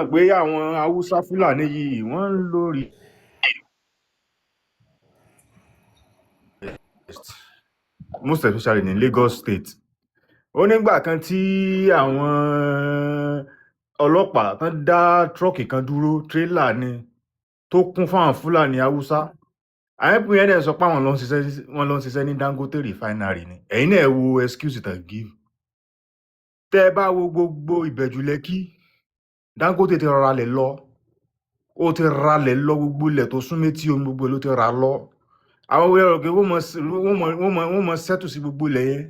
mọ̀ pé àwọn haúsá fúlàní yìí wọ́n ń lórí most especially ní Lagos State. Ó nígbà kan tí àwọn ọlọ́pàá tán dá tírọ́ọ̀kì kan dúró tírélà ni tó kún fáwọn fúlàní haúsá. àwọn pín yẹn dẹ̀ sọ pé àwọn ló ń ṣiṣẹ́ ní Dangote refinery ni. ẹ̀yin náà wo excuse tán give. tẹ́ ẹ bá wo gbogbo Ìbẹ̀jú Lẹ́kì Dangote ti rọra lẹ̀ lọ ó ti ralẹ̀ lọ gbogbo ilẹ̀ tó sún métí omi gbogbo ló ti ra lọ. àwọn wẹ́rọ̀ pé wọ́n mọ sẹ́tù sí gbogbo ilẹ̀ yẹn.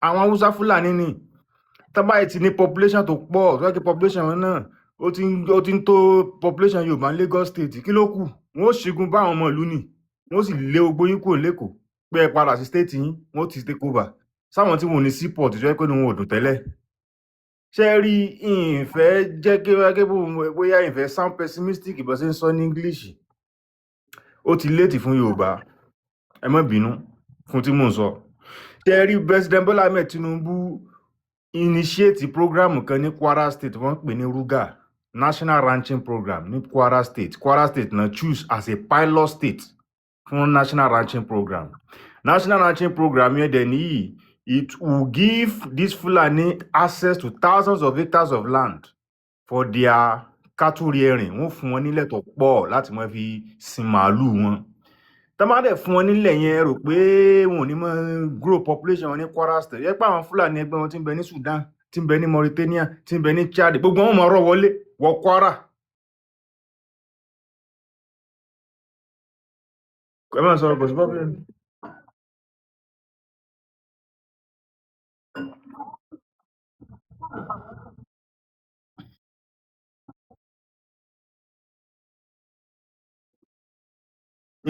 àwọn haúsá fúlàní ni tábàyè ti ní population tó pọ̀ tó yẹ kí population wọn náà ó ti ń tó population Yorùbá ní Lagos State. kí ló kù wọ́n ó ṣígun bá àwọn ọmọ ìlú ni wọ́n sì lé ogbó yín kúrò lẹ́kọ̀ọ́ pé ẹ padà sí state yín wọ́n ti take over sáwọn tí wọn ò ní seaport tó yẹ pé wọn ò dùn tẹ́lẹ̀. ṣé ẹ rí ìfẹ́ jẹ́ kí bóyá ìfẹ́ sound pessimistic bó ṣe ń sọ ní English ó ti léètì fún Yorùbá ẹ má bínú fún tí mò ń sọ. ṣé ẹ rí President Bola Ahmed Tinubu initiate program kan ní Kwara State wọ́n pè ní RUGA National Ranching Program ní Kwara State na choose as a pilot state fún National Ranching Program. National Ranching Program yẹn dẹ̀ níyì it will give this Fulani access to thousands of hectares of land for their cattle rearing. wọ́n fún wọn nílẹ̀ tó pọ̀ láti máa fi sin màálù wọn. tá bá dẹ̀ fún wọn nílẹ̀ yẹn rò pé wọn ò ní máa grow population wọn ní Kwara State. yẹ pé àwọn Fulani ẹgbẹ́ wọn ti ń bẹ ní Sudan ti ń bẹ ní Mauritania ti ń bẹ ní Chad gbogbo wọn máa rọ́ wọlé wọ Kwara. ẹ máa sọ̀rọ̀ bọ̀sí bọ́ọ̀bù.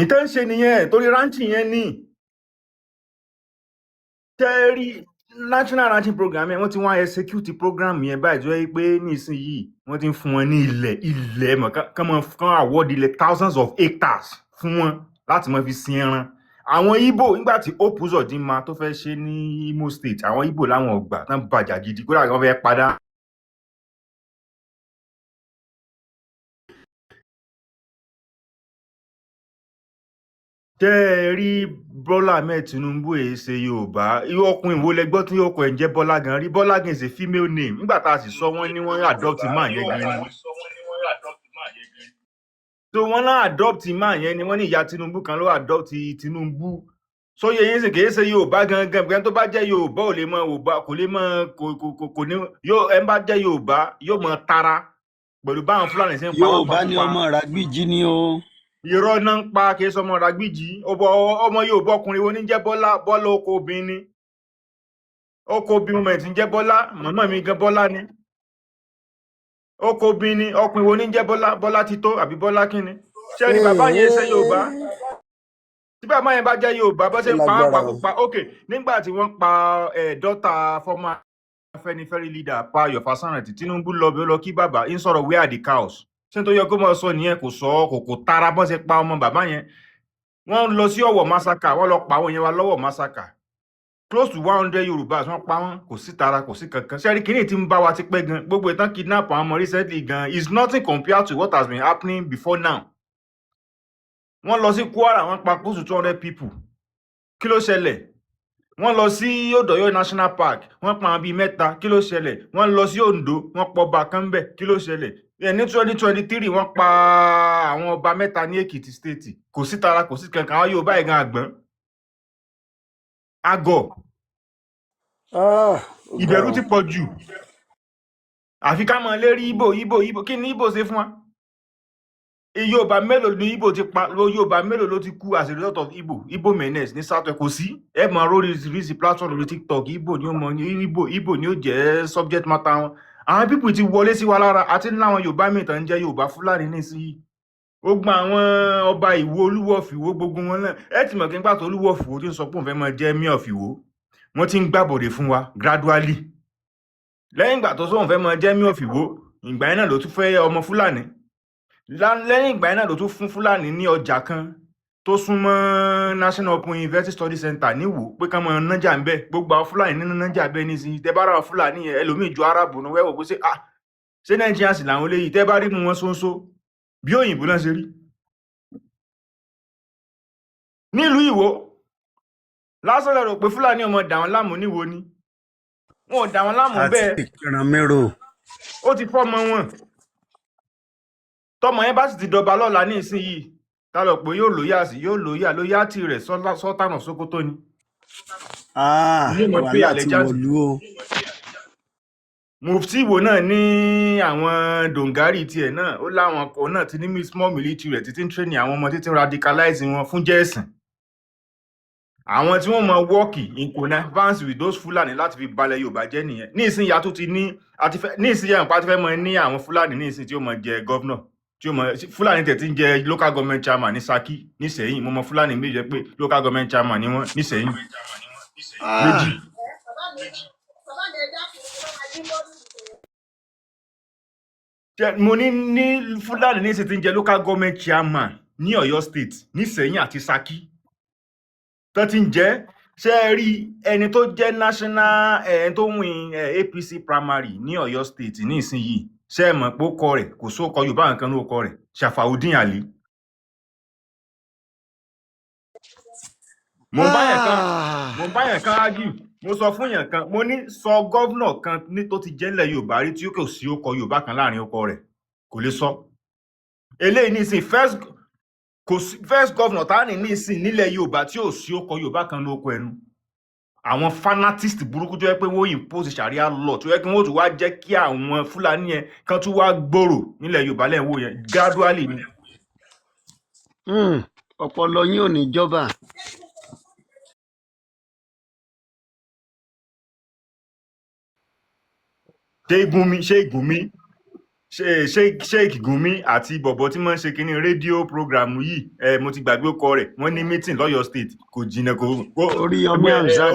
ìtẹ́ ń ṣe nìyẹn torí rántí yẹn ní tẹ́rí National Ranching Program yẹn wọ́n ti wá execute program yẹn báyìí tó yẹ pé nísìnyìí wọ́n ti ń fún wọn ní ilẹ̀ mọ̀ kán award ilẹ̀ thousands of hectares fún wọn láti máa fi sin ẹran. àwọn Ìgbò nígbà tí Hope Uzodinma tó fẹ́ ṣe ní Imo State àwọn Ìgbò láwọn ọgbà tán bàjá gidi kódà wọ́n fẹ́ padà. tẹ́ ẹ rí Bọ́lá Ahmed Tinubu èyí ṣe Yorùbá irú ọkùnrin wo lẹgbọ́ tí ọkọ ẹ̀ ń jẹ́ Bọ́lá gan rí. Bọ́lá gan is a female name nígbà tá a sì sọ wọ́n ní wọ́n adopt man yẹn gan ni. so wọ́n náà adopt man yẹn ni wọ́n ní ìyá Tinubu kan ló adopt Tinubu. sóye yín sì kìí ṣe Yorùbá gangan bí wọ́n tó bá jẹ́ Yorùbá ò lè mọ Yorùbá kò lè mọ kò ní ẹ bá jẹ́ Yorùbá yóò mọ tara pẹ̀lú báwọn Fúlàní ṣe ń pa wọ́n Yorùbá ni ọmọ Ràgbìjì ni o. irọ́ náà ń pa kí sọmọ Ràgbìjì ọmọ Yorùbá ọkùnrin wo ní jẹ́ Bọ́lá oko obìnrin ni oko obìnrin mọ̀ tí ń jẹ́ Bọ́lá màmá mi gan Bọ́lá ni oko obìnrin ni ọkùnrin wo ní jẹ́ Bọ́lá Tító àbí Bọ́lá kíni. ṣé ní bàbá yẹn ṣe Yorùbá tí bàbá yẹn bá jẹ́ Yorùbá bó ṣe ń pa á pa ok nígbà tí wọ́n pa dọ́tà fọ́mà Afẹ́nifẹ́re leader pa Yọ̀fà Sànràtì Tinubu lọ bí ó lọ kí bàbá ń sọ̀rọ̀ where are the cows. ṣé tó yẹ kó mọ̀ sọ nìyẹn kò sọ kò tara bọ́n ṣe pa ọmọ bàbá yẹn. wọ́n lọ sí Ọ̀wọ̀ massacre wọ́n lọ pa àwọn yẹn wa lọ́wọ́ massacre close to 100 Yorùbá wọ́n pa wọ́n kò sí tara kò sí kankan. ṣé rí kíní tí ń bá wa ti pẹ́ gan gbogbo ìtàn kidnap àwọn ọmọ recently gan is nothing compared to what has been happening before now. wọ́n lọ sí Kwara wọ́n pa close to 200 people kí ló ṣẹlẹ̀. wọ́n lọ sí Odòyọ̀ National Park wọ́n pa àwọn bíi mẹ́ta kí ló ṣẹlẹ̀. wọ́n lọ sí Ondo wọ́n pọ̀ ọba kan bẹ̀ kí ló ṣẹlẹ̀. ní 2023 wọ́n pa àwọn ọba mẹ́ta ní Èkìtì state kò sí tara kò sí kankan àwọn Yorùbá yìí gan àgbọ̀n àgọ̀ ìbẹ̀rù ti pọ̀ jù àfi ká mọ̀ lérí Ìgbò kí ni Ìgbò ṣe fún wa. Yorùbá mélòó ni Ìgbò ti pa Yorùbá mélòó ló ti kú as a result of Igbo menace ní south kò sí. ẹ mọ̀ oríṣiríṣi platform lórí TikTok Ìgbò ni ó jẹ́ subject matter wọn. àwọn people ti wọlé sí wa lára àti láwọn Yorùbá míì tán jẹ́ Yorùbá Fúlàní nísìnyí. ó gba àwọn ọba Ìwó Olúwo of Ìwó gbogbo wọn náà ẹ ti mọ̀ kí n pàtó Olúwo of Ìwó tí ń sọ pé òun fẹ́ máa jẹ́ Emir of Ìwó wọ́n ti ń gbàbọ̀dé fún wa gradually. lẹ́yìn ìgbà tó sóun fẹ́ máa jẹ́ Emir of Ìwó ìgbà yẹn náà ló tún fẹ́ ọmọ Fúlàní. lẹ́yìn ìgbà yẹn náà ló tún fún Fúlàní ní ọjà kan tó súnmọ́ National Open University Study Center níwò pé ká máa nájà ń bẹ̀ gbogbo àwọn Fúlàní nínú nájà bẹ́ẹ̀ nísìnyí tẹ bá ra Fúlàní yẹn ẹlòmíì ju Arábù ní wẹ́wọ̀ pé ṣé Nigerians làwọn eléyìí tẹ́ bá rí mú wọn ṣóńṣó bí òyìnbó náà ṣe rí nílùú Ìwó lásán lẹ rò pé Fúlàní ọmọ dà wọn láàmú níwo ni wọn ò dà wọn láàmú àti bẹ́ẹ̀ ìkìràn mérò. ó ti fọ́mọ wọn tọmọ yẹn bá sì ti dọba lọ́la ní ìsinyìí ta lọ pé yóò lóyà tí rẹ̀ sọ́tànà Sókótó ni yóò mọ̀ pé wàhálà ti allegiance wọ̀lú o. Mufti Ìwó náà ní àwọn dongari tiẹ̀ náà ó láwọn ọkọ̀ náà ti ní small military rẹ̀ títí ń train àwọn ọmọ títí ń radicalize wọn fún jẹ́sìn àwọn tí wọ́n mọ wọ́ọ̀kì in connivance with those Fúlàní láti fi balẹ̀ Yorùbá jẹ́ nìyẹn ní ìsinyìí a tún ti ní ìsinyìí àpá ti fẹ́ mọ ní àwọn Fúlàní ní ìsinyìí tí ó mọ jẹ gọ́vnà tí ó mọ Fúlàní tẹ̀ tí ń jẹ local government chairman ní Ṣakí nísẹ̀yìn mo mọ Fúlàní méjì jẹ́ pé local government chairman ni wọ́n nísẹ̀yìn méjì. mo ní Fúlàní ní ìsinyìí tí ń jẹ local government chairman ní Ọ̀yọ́ state nísẹ̀yìn àti Ṣakí tó ti ń jẹ́ ṣe rí ẹni tó jẹ́ national ẹni tó win APC primary ní Ọ̀yọ́ state ní ìsinyìí ṣe mọ̀ pé ó kọ rẹ̀ kò sókọ Yorùbá nǹkan ló kọ rẹ̀ Ṣàfàùdín Àlí. mo bá yẹn kan argue mo sọ fún yẹn kan mo ní sọ gọ́vnà kan ní tó ti jẹ́ ńlẹ̀ Yorùbá rí tí ó kò sí ókọ Yorùbá kan láàrin ọkọ rẹ̀ kò lè sọ eléyìí ní ìsìn first governor tá ní ìsìn nílẹ̀ Yorùbá tí ò sí ókọ Yorùbá kan lóko ẹnu àwọn fanatist burúkú tó yẹ pé wọ́n impose sharia law tó yẹ kí wọ́n tún wá jẹ́ kí àwọn Fúlàní yẹn kan tún wá gbòòrò nílẹ̀ Yorùbá lẹ́wọ̀ yẹn gradually ni. ọpọlọ yín ò ní jọba. Sheikh Gumi àti bọ̀bọ̀ tí wọ́n ń ṣe kínní rédíò program yìí mo ti gbàgbé ọkọ rẹ̀ wọ́n ní meeting lọ́yọ̀ state kò jìnnà kò Oríyọmí Hamzat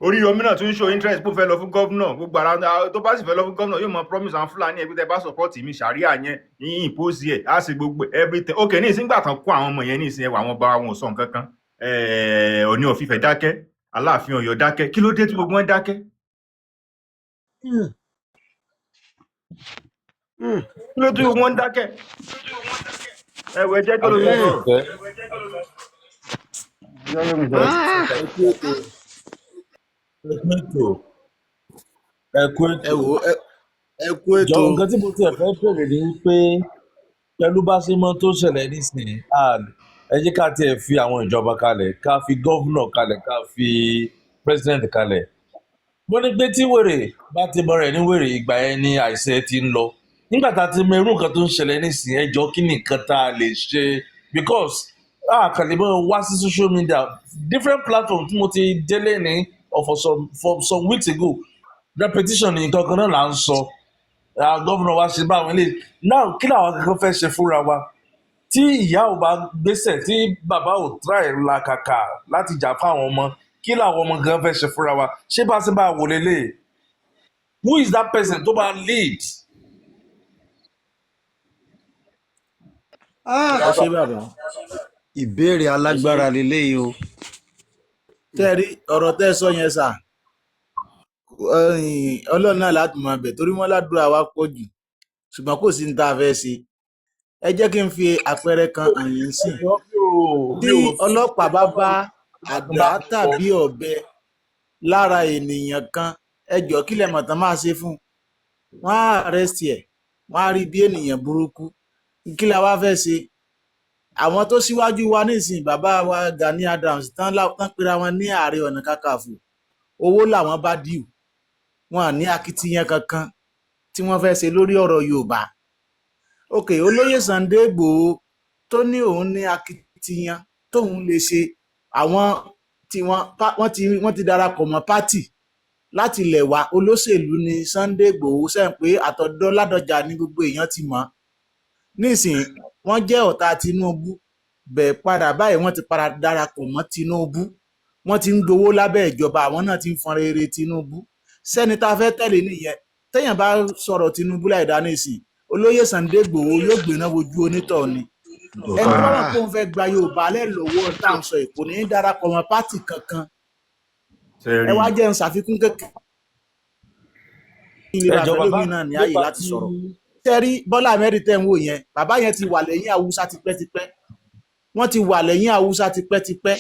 Oríyọmí náà tún show interest pé ó fẹ́ lọ fún gómìnà gbogbo ara tó bá sì fẹ́ lọ fún gómìnà yóò mọ promise àwọn Fúlàní ẹgbẹ́ tẹ́ bá support mi ṣàríà yẹn yín impose ẹ̀ á ṣe gbogbo everything ok ní ìsìngbà tán kó àwọn ọmọ yẹn ní ìsìn ẹwà àwọn bá wọn ò sọ nǹkan kan Ọọ̀ni of Ifẹ̀ dákẹ́ Aláàfin Ọ̀yọ́ dákẹ́ kí ló dé tí gbogbo wọn dákẹ́ kí ló dé gbogbo wọn dákẹ́ ẹ̀wẹ̀ jẹ́ tó ló sọ̀rọ̀. ẹ kú ètò jọ nǹkan tí mo tiẹ̀ fẹ́ bèrè ni pé pẹ̀lú bá ṣe mọ́ tó ṣẹlẹ̀ nísìnyí ẹ jẹ́ ká tiẹ̀ fi àwọn ìjọba kalẹ̀ ká fi gọ́vnà kalẹ̀ ká fi president kalẹ̀ mo ní pé tí wèrè bá ti bọ̀ rẹ̀ ní wèrè ìgbà yẹn ni àìsàn ti ń lọ nígbà tá a ti mọ irú nǹkan tó ń ṣẹlẹ̀ nísìnyí ẹ jọ kí ni nǹkan tá a lè ṣe because àkàlẹ́bọ̀ wá sí social media different platforms tí mo ti délé ní for some weeks ago repetition ní nǹkan kan náà là ń sọ gọ́vnà wa ṣe báwọn ilé now kí làwọn kankan fẹ́ ṣe fúnra wa tí ìyá ò bá gbéṣẹ̀ tí bàbá ò try làkàkà láti jà fáwọn ọmọ kí làwọn ọmọ gan fẹ́ ṣe fúnra wa ṣé bá ṣe bá wò lélẹ̀ who is that person tó bá lead. ẹ ṣe bàbá ìbéèrè alágbára lélẹ́yìí o. tẹ́rí ọ̀rọ̀ tẹ́ sọ yẹn sà Ọlọ́run náà láti mọ abẹ torí wọ́n ládùúrà wa pọ̀ jù ṣùgbọ́n kò sí ní tá a fẹ́ ṣe ẹ jẹ́ kí n fi àpẹẹrẹ kan hàn yín sí tí ọlọ́pàá bá bá àdá tàbí ọ̀bẹ lára ènìyàn kan ẹ jọ̀ọ́ kí lẹ mọ̀ tán máa ṣe fún wọn á arrest ẹ̀ wọ́n á rí bí ènìyàn burúkú kí la wá fẹ́ ṣe àwọn tó síwájú wa nísìnyí bàbá wa Gani Adams tán pera wọn ní Ààrẹ Ọ̀nà Kakanfò owó làwọn bá dìú wọn ní akitiyan kankan tí wọ́n fẹ́ ṣe lórí ọ̀rọ̀ Yorùbá ok olóyè Sunday Igboho tó ní òun ní akitiyan tóun lè ṣe àwọn tí wọ́n ti darapọ̀ mọ́ pátì láti ilẹ̀ wá olóṣèlú ní Sunday Igboho sẹ́yìn pé àtọ̀dọ́ Ládọjà ní gbogbo èèyàn ti mọ̀ nísìnyí wọ́n jẹ́ ọ̀tá Tinubu bẹ́ẹ̀ padà báyìí wọ́n ti padà darapọ̀ mọ́ Tinubu wọ́n ti ń gbowó lábẹ́ ìjọba àwọn náà ti ń fọn rere Tinubu sẹ́ni tá a fẹ́ tẹ̀lé nìyẹn téèyàn bá sọ̀rọ̀ Tinubu láì dá nísìnyí olóyè Sunday Igboho yóò gbéná wojú onítọ̀ ni ẹni bọ́lá tó ń fẹ́ gba Yorùbá alẹ́ lọ́wọ́ tá à ń sọ èkó ní darapọ̀ mọ́ pátì kankan ẹ wá jẹ́ ń ṣàfikún kékeré kí lè bá ẹjọ fẹ́ bàbá lómi náà ní ààyè nípa láti tí sọ̀rọ̀. tẹ́rí Bọ́lá Ahmed tẹ́ ń wò yẹn bàbá yẹn ti wà lẹ́yìn Haúsá tipẹ́tipẹ́ wọ́n ti wà lẹ́yìn Haúsá tipẹ́tipẹ́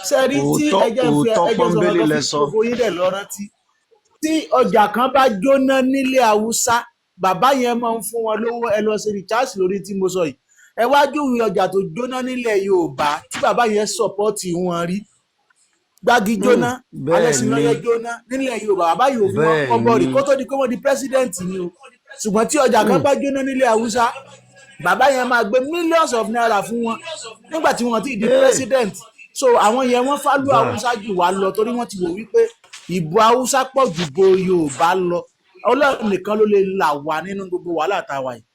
sẹ́rí tí ẹjẹ́ ń fi òótọ́ ẹjẹ́ pọ́nbélé sọ̀rọ̀ lẹ fún sọ. gbogbo yín dẹ̀ lọ rántí tí ọjà kan bá jóná nílé Haúsá bàbá yẹn máa ń fún wọn lówó ẹ lọ sí recharge lórí tí mo sọ yìí ẹ wá júwe ọjà tó jóná nílẹ̀ Yorùbá tí bàbá yẹn sọ̀pọ́ọ̀tì wọn rí Gbági jóná Alẹ́sìnlọ́yẹ́ jóná nílẹ̀ Yorùbá bàbá yìí ò fún wọn kọ́bọ̀ rí kó tó di pé wọ́n di president ni o ṣùgbọ́n tí ọjà kan bá jóná nílẹ̀ Haúsá bàbá yẹn máa gbé millions of naira fún wọn nígbà tí wọ́n ti di president so àwọn yẹn wọ́n fálú Haúsá jù wá lọ torí wọ́n ti wò wípé ìbò Haúsá pọ̀ jù bo Yorùbá lọ Ọlọ́run nìkan ló lè là wá nínú gbogbo wàhálà táwa yìí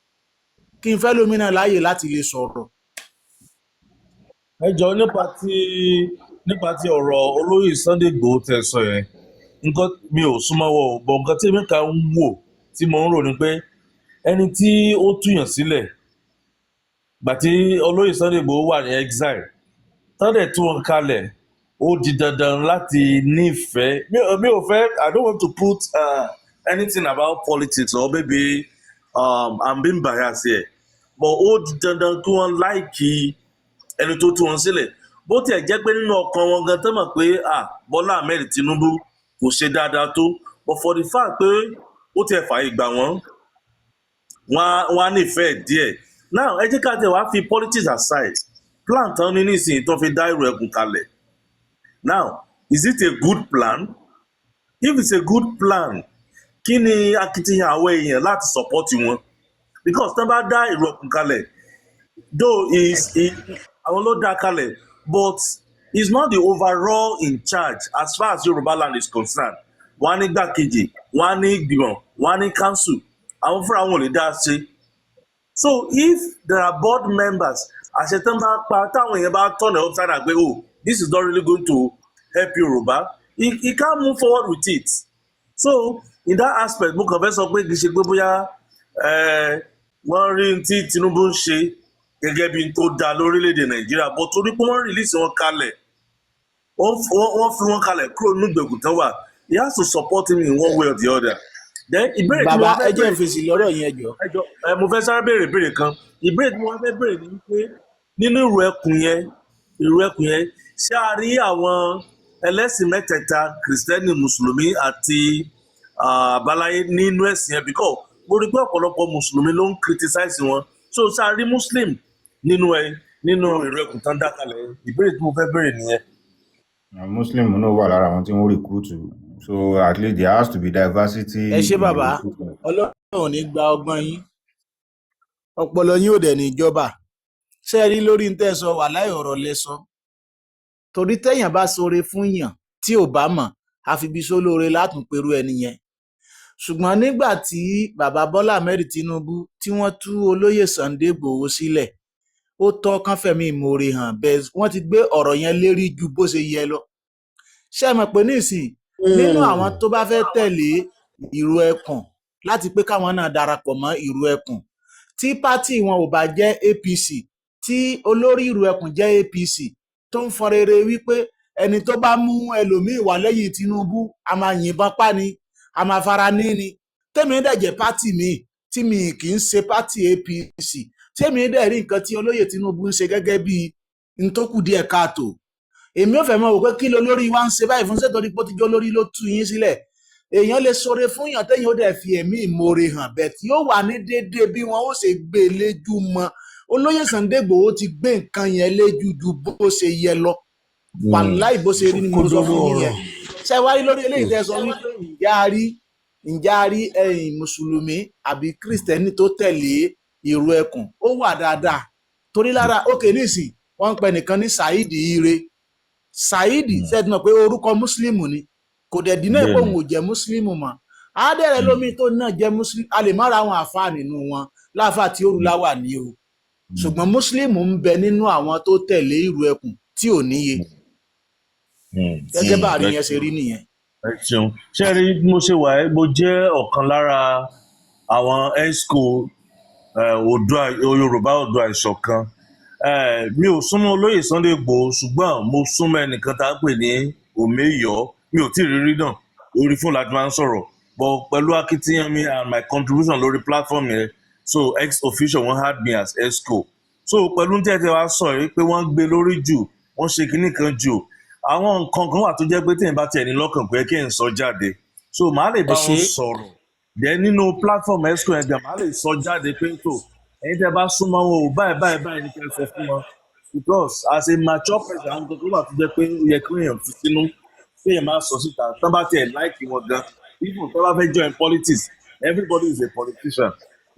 kí n fẹ́ lómìnà láàyè láti lè sọ̀rọ̀. ẹjọ nípa tí ọ̀rọ̀ olóyè Sunday Igboho tẹ́ sọ yẹn nǹkan mi ò súnmọ́ wọ ò bọ̀ nǹkan tí èmi kan ń wò tí mo ń rò ni pé ẹni tí ó túyàn sílẹ̀ gbà tí olóyè Sunday Igboho wà ní exile tọ́dẹ̀ tí wọ́n kalẹ̀ ó di dandan láti nífẹ̀ẹ́ mi ò fẹ́ I don't want to put anything about politics or maybe I'm being biased here but ó di dandan kí wọ́n láìkí ẹni tó tú wọn sílẹ̀ bó tiẹ̀ jẹ́ pé nínú ọkàn wọn gan tán mọ̀ pé Bọ́lá Ahmed Tinubu kò ṣe dáadáa tó but for the fact pé ó tiẹ̀ fààyè gbà wọ́n á nífẹ̀ẹ́ díẹ̀ now ẹ jẹ́ ká tẹ̀ wá fi politics aside plan tán ní nísìnyí tó fi dá ìrù ẹkùn kalẹ̀ now is it a good plan if it's a good plan kí ni akitiyan àwọn èèyàn láti support wọn because tán bá dá ìrù ẹkùn kalẹ̀ though àwọn ló dá kalẹ̀ but he's not the overall in charge as far as Yorùbá land is concerned wọ́n á ní gbàkejì wọ́n á ní ìgbìmọ̀ wọ́n á ní council àwọn fúnra wọn ò lè dá ṣe so if there are board members àṣetán bá pa táwọn èèyàn bá tọ̀nà upside down pé this is not really going to help Yorùbá he can't move forward with it so in that aspect mo kàn fẹ́ sọ pé kì í ṣe pé bóyá wọ́n rí tí Tinubu ń ṣe gẹ́gẹ́ bí tó dáa lórílẹ̀‐èdè Nàìjíríà bó torí pé wọ́n release wọn kalẹ̀ wọ́n fi wọn kalẹ̀ kúrò nínú ìgbèkùn tán wà he has to support him in one way or the other. Then ìbéèrè tí mo bàbá fẹ́ ẹ jẹ́ n fèsì lọ́rọ̀ yẹn jọ. mo fẹ́ sáré béèrè ìbéèrè kan ìbéèrè tí mo fẹ́ béèrè ni wípé nínú ìrù ẹkùn yẹn ṣé a rí àwọn ẹlẹ́sìn mẹ́tẹ̀ẹ̀ta kìrìsìtẹ́nì mùsùlùmí àti àbáláyé nínú ẹ̀sìn yẹn bíkọ́ mo rí pé ọ̀pọ̀lọpọ̀ mùsùlùmí ló ń criticize wọn so ṣé a rí muslim nínú ìrù ẹkùn tán dákalẹ̀ ìbéèrè tí mo fẹ́ béèrè nìyẹn. Muslim náà wà lára àwọn tí wọ́n recruit so at least there has to be diversity. ẹ ṣé bàbá Ọlọ́run ò ní gba ọgbọ́n yín ọpọlọ yín ò dẹ̀ ní ìjọba ṣe rí lórí tẹ́ sọ wà láì ọ̀rọ̀ lẹ sọ torí téèyàn bá ṣoore fún yàn tí ò bá mọ̀ àfibi sólóore látún perú ẹni yẹn ṣùgbọ́n nígbà tí bàbá Bọ́lá Ahmed Tinubu tí wọ́n tú olóyè Sunday Igboho sílẹ̀ ó tọ́ kán fẹ̀mí ìmoore hàn bẹ́ẹ̀ wọ́n ti gbé ọ̀rọ̀ yẹn lérí ju bó ṣe yẹ lọ ṣé mọ̀ pé nísìnyí nínú àwọn tó bá fẹ́ tẹ̀lé ìrù ẹkùn láti pé káwọn náà darapọ̀ mọ́ ìrù ẹkùn tí pátì wọn ò bá jẹ́ APC tí olórí ìrù ẹkùn jẹ́ APC tó ń fọn rere wípé ẹni tó bá mú ẹlòmíì wá lẹ́yìn Tinubu a máa yìnbọn pa ni a máa fara ní ni tèmi dẹ̀ jẹ́ pátì mi tí mi kì í ṣe pátì APC tèmi dẹ̀ rí nǹkan tí olóyè Tinubu ń ṣe gẹ́gẹ́ bí n tó kù díẹ̀ káàtó èmi ò fẹ́ mọ̀ wò pé kí ló lórí wa ń ṣe báyìí fún sẹ́tọ́ dípò tíjọ́ lórí ló tú yín sílẹ̀ èèyàn lè ṣoore fún yàn téèyàn ó dẹ̀ fi ẹ̀mí ìmoore hàn bẹ́ẹ̀ tí ó wà ní déédéé bí wọn ó ṣe gbé e léjú mọ́ olóyè Sunday Igboho ti gbé nǹkan yẹn léjú ju bó ṣe yẹ lọ wàláì bó ṣe rí ni mo sọ fún yín yẹn ṣe wáyé lórí eléyìí tẹ́ sọ wípé ǹjẹ́ a rí mùsùlùmí àbí kírísítẹ́nì tó tẹ̀lé ìrù ẹkùn ó wà dáadáa torí lára òkè nísìn wọ́n ń pè nìkan ní Saheed Ire Saheed sẹ́ẹ̀dì náà pé orúkọ mùsùlùmí ni kò dẹ̀ dínà pé òun ò jẹ́ mùsùlùmí mọ́ àádẹ́rẹ́ lómi tó náà jẹ́ mùsùlùmí a lè má ra àwọn àfáà nínú wọn láàfáà tí òrùlá wà ní o ṣùgbọ́n mùsùlùmí ń bẹ nínú àwọn tó tẹ̀lé ìrù ẹkùn tí ò níye gẹ́gẹ́ bá àrí yẹn ṣe rí nìyẹn. ẹ ṣeun ṣé rí mo ṣe wà mo jẹ́ ọ̀kan lára àwọn ESCO Yorùbá Oòduà Ìṣọ̀kan mi ò súnmọ́ olóyè Sunday Igboho ṣùgbọ́n mo súnmọ́ ẹnìkan tá a pè ní Omeyo mi ò tí ì rírí náà orí fún láti máa ń sọ̀rọ̀ but pẹ̀lú akitiyan mi and my contribution lórí platform yẹn so ex officio wọ́n had me as EXCO so pẹ̀lú tẹ́tẹ́ wa sọ yìí pé wọ́n gbé lórí jù wọ́n ṣe kinní kan jù àwọn nǹkan kan wà tó jẹ́ pé téèyàn bá tiẹ̀ ní lọ́kàn pé kí n sọ jáde so màá lè bá wọn sọ̀rọ̀ then nínú platform EXCO yẹn gan màá lè sọ jáde pé tó ẹ̀yin tẹ́ bá súnmọ́ wọn ò báyìí ní kẹ́ sọ fún wọn because as a mature person àwọn nǹkan kan wà tó jẹ́ pé ó yẹ kí èèyàn fi sínú kí èèyàn máa sọ síta tán bá tiẹ̀ láìkì wọn gan even tán bá fẹ́ join politics everybody is a politician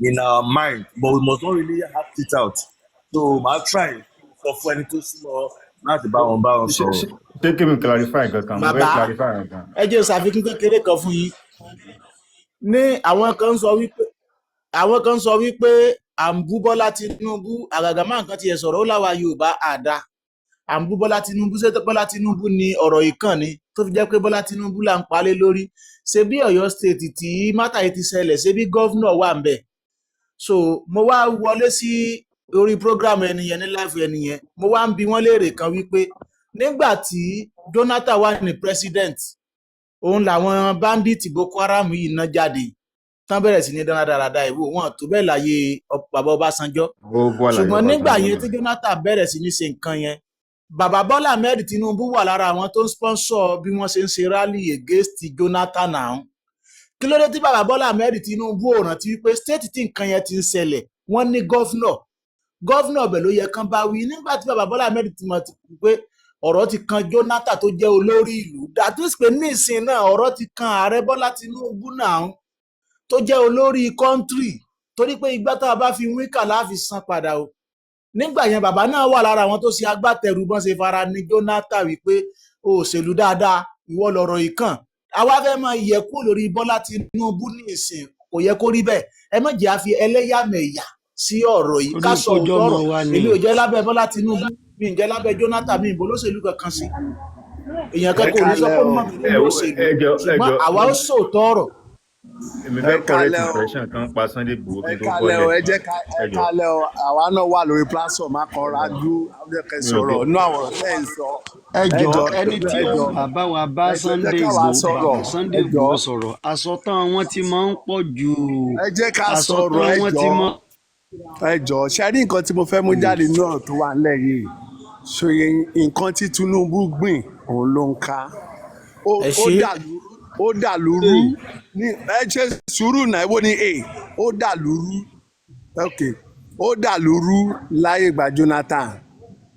in our mind but we must not really act it out so màá try sọ fún ẹni tó súnmọ́ láti bá wọn sọ̀rọ̀. ṣé kí mi clarify kankan mo fẹ́ clarify kankan. ẹ jẹ́ ṣàfikún kékeré kan fún yín ní àwọn kan sọ wípé à ń bú Bọ́lá Tinubu àgàgà máa nǹkan tiẹ̀ sọ̀rọ̀ ó láwa Yorùbá àdá à ń bú Bọ́lá Tinubu ṣé Bọ́lá Tinubu ni ọ̀rọ̀ ìkànnì tó fi jẹ́ pé Bọ́lá Tinubu là ń palẹ̀ lórí ṣé bí Ọ̀yọ́ state tí mátà yìí ti ṣẹlẹ̀ ṣé bí gọ́vnọ̀ wà ń bẹ̀ so mo wá wọlé sí orí program ẹnìyẹn ní live ẹnìyẹn mo wá ń bi wọ́n léèrè kan wípé nígbà tí Jonathan wà ní president òun làwọn bandit Boko Haram yìí ná jáde tán bẹ̀rẹ̀ sí ní dáradára ìwò wọn tó bẹ́ẹ̀ láyé bàbá Ọbásanjọ́ ṣùgbọ́n nígbà yẹn tí Jonathan bẹ̀rẹ̀ sí ní ṣe nǹkan yẹn bàbá Bọ́lá Ahmed Tinubu wà lára àwọn tó ń sponsor bí wọ́n ṣe ń ṣe rally against Jonathan náà kí ló dé tí bàbá Bọ́lá Ahmed Tinubu ò rántí wípé state tí nǹkan yẹn ti ń ṣẹlẹ̀ wọ́n ní gọ́fúnọ̀ ọbẹ̀ ló yẹ kán bá wí nígbà tí bàbá Bọ́lá Ahmed Tinubu ti pé ọ̀rọ̀ ti kan Jonathan tó jẹ́ olórí ìlú that is pé nísìn náà ọ̀rọ̀ ti kan ààrẹ Bọ́lá Tinubu náà tó jẹ́ olórí kọ́ńtírì torí pé ìgbà tá a bá fi wíkà láàfi san padà o nígbà yẹn bàbá náà wà lára àwọn tó ṣe agbátẹrù bọ́n ṣe fara ní Jonathan wípé o òṣèlú dáadáa ìwọ lọ̀rọ̀ ìkàn àwa fẹ́ máa yẹ kúrò lórí Bọ́lá Tinubu ní ìsìn kò yẹ kó rí bẹ́ẹ̀ ẹ má jẹ́ àfi ẹlẹ́yàmẹ̀yà sí ọ̀rọ̀ yìí ká sọ ọ̀rọ̀ èmi ò jẹ́ lábẹ́ Bọ́lá Tinubu mi ń jẹ́ lábẹ́ Jonathan mi ìbò lóṣèlú kankan sí èèyàn kankan ò ní sọ pé mọ̀ mí nínú òṣèlú ṣùgbọ́n àwa ó sòótọ́ ọ̀rọ̀. èmi fẹ́ correct impression kan pa Sunday Igboho kí n tó bọ́lẹ̀. ẹ jẹ́ kálẹ̀ o àwa náà wà lórí platform akọ̀rájú abdulkẹ́ sọ̀rọ̀ inú àwọn ọ̀rọ̀ tẹ́ ń sọ. ẹjọ́ ẹni tí ó bàbá wa bá Sunday Igboho sọ̀rọ̀ àsọtán wọn ti máa ń pọ̀ jù. ẹ jẹ́ ká sọ̀rọ̀ ẹjọ́ ṣe rí nǹkan tí mo fẹ́ mú jáde náà tó wà nílẹ̀ yìí ṣòye nǹkan tí Tinubu gbìn òun ló ń ká ó dàlúrú ní ẹ ṣe sùúrù náà èwo ni ó dàlúrú ó dàlúrú láyé ìgbà Jonathan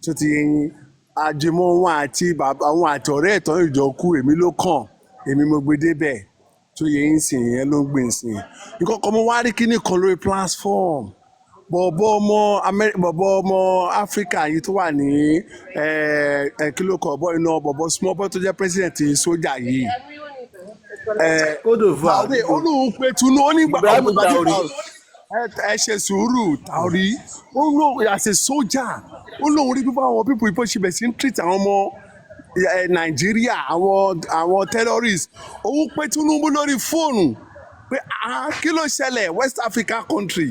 tó ti yẹn àjẹmọ́ wọn àti bàbá wọn àti ọ̀rẹ́ ìtàn ìjọ kú èmi ló kàn èmi mo gbé débẹ̀ tó yẹ ń sìn yẹn ló ń gbé ń sìn nǹkan kan mo wá rí kíní kan lórí platform bọ̀bọ̀ ọmọ Áfíríkà yìí tó wà ní kílókọ̀ bọ́ iná bọ̀bọ̀ small boy tó jẹ́ president sójà yìí olóhùn pé Tinubu ó ní gbàgbọ́ ẹ ṣe sùúrù Taori ó lóhùn àṣẹ sójà ó lóhùn rí pípọ́ àwọn pípọ̀ ìbò ṣibẹ̀ sí ń treat àwọn ọmọ Nàìjíríà àwọn terrorists òun pé Tinubu lórí fóònù pé kí ló ṣẹlẹ̀ West Africa country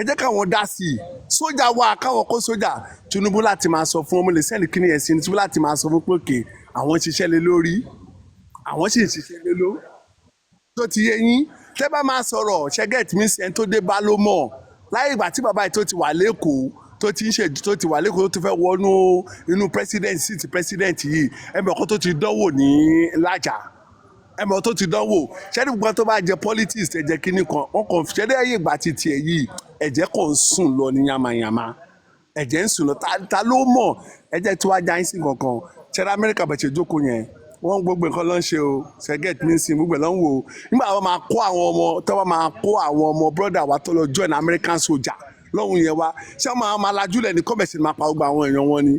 ẹ jẹ́ káwọn dá sí i sójà wà káwọn kó sójà Tinubu láti máa sọ fún ọmọ lè sẹ́ni kíní ẹ̀ sí ní Tinubu láti máa sọ fún pé òkè àwọn ṣiṣẹ́ lé lórí àwọn sì ń ṣiṣẹ́ lé lórí tó ti yé yín tẹ́ bá máa sọ̀rọ̀ ṣẹ́gẹ̀t mi sẹ́ni tó dé bá ló mọ̀ láyé ìgbà tí bàbá yìí tó ti wà lẹ́kọ̀ọ́ tó ti ń ṣe tó ti wà lẹ́kọ̀ọ́ tó ti fẹ́ wọnú inú presidency ti president yìí ẹ̀mọ̀ kan tó ti dánwò ní Lájà ẹ̀mọ̀ tó ti dánwò ṣẹ́ni gbogbo tó bá jẹ politics ẹ̀jẹ̀ kínní kan wọ́n kàn ṣẹ́ni ẹ̀yẹ ìgbà ti tiẹ̀ yìí ẹ̀jẹ̀ kan ń sùn lọ ní yamayama ẹ̀jẹ̀ ń sùn lọ ta ló mọ̀ ẹ̀jẹ̀ tí wàá já yín sí kankan ṣẹ́ni Amẹ́ríkà bẹ̀ ṣe jókòó yẹn wọ́n gbogbo nǹkan ló ń ṣe o ṣẹ́gẹ̀t ní sin gbogbo ẹ̀ ló ń wò ó nígbà wọn máa kó àwọn ọmọ tó wọ́n máa kó àwọn ọmọ brọ́dà wa tó lọ join American soldier lọ́hùn yẹn wá ṣé wọ́n máa lajúlẹ̀ ní kọ́mẹ̀sì máa pa gbogbo àwọn èèyàn wọn ni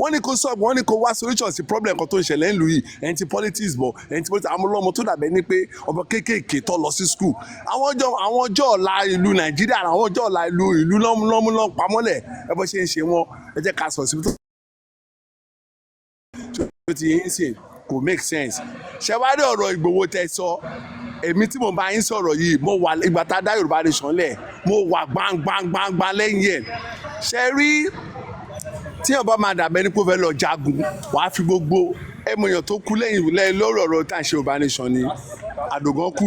wọ́n ní kó sọ́ọ̀bù wọ́n ní kó wá solution sí problem kan tó ń ṣẹlẹ̀ ńlùú yìí ẹni tí politics bọ̀ ẹni tí politics àwọn ọlọ́mọ tó dàbẹ́ ní pé ọmọ kéékèèké tó lọ sí school àwọn ọjọ́ ọ̀la ìlú Nàìjíríà àwọn ọjọ́ ọ̀la ìlú lọ́múlọ́mú pamọ́lẹ̀ ẹ bọ́ ṣe ń ṣe wọn ẹ jẹ́ ká sọ síbi tó ti yẹn sìn kò make sense ṣe wá rí ọ̀rọ̀ Ìgbòho tẹ sọ èmi tí mo bá yín sọ̀rọ̀ yìí mo wà ìgbà tá a dá Yorùbá Nation lẹ̀ mo wà gbangba lẹ́yìn ẹ̀ ṣe rí tí ọba máa dàbẹ́ ní kó fẹ́ lọ jagun wàá fi gbogbo ẹmọ̀yàn tó kú lẹ́yìn lórí ọ̀rọ̀ tá à ń ṣe Yorùbá Nation ni Àdògán kú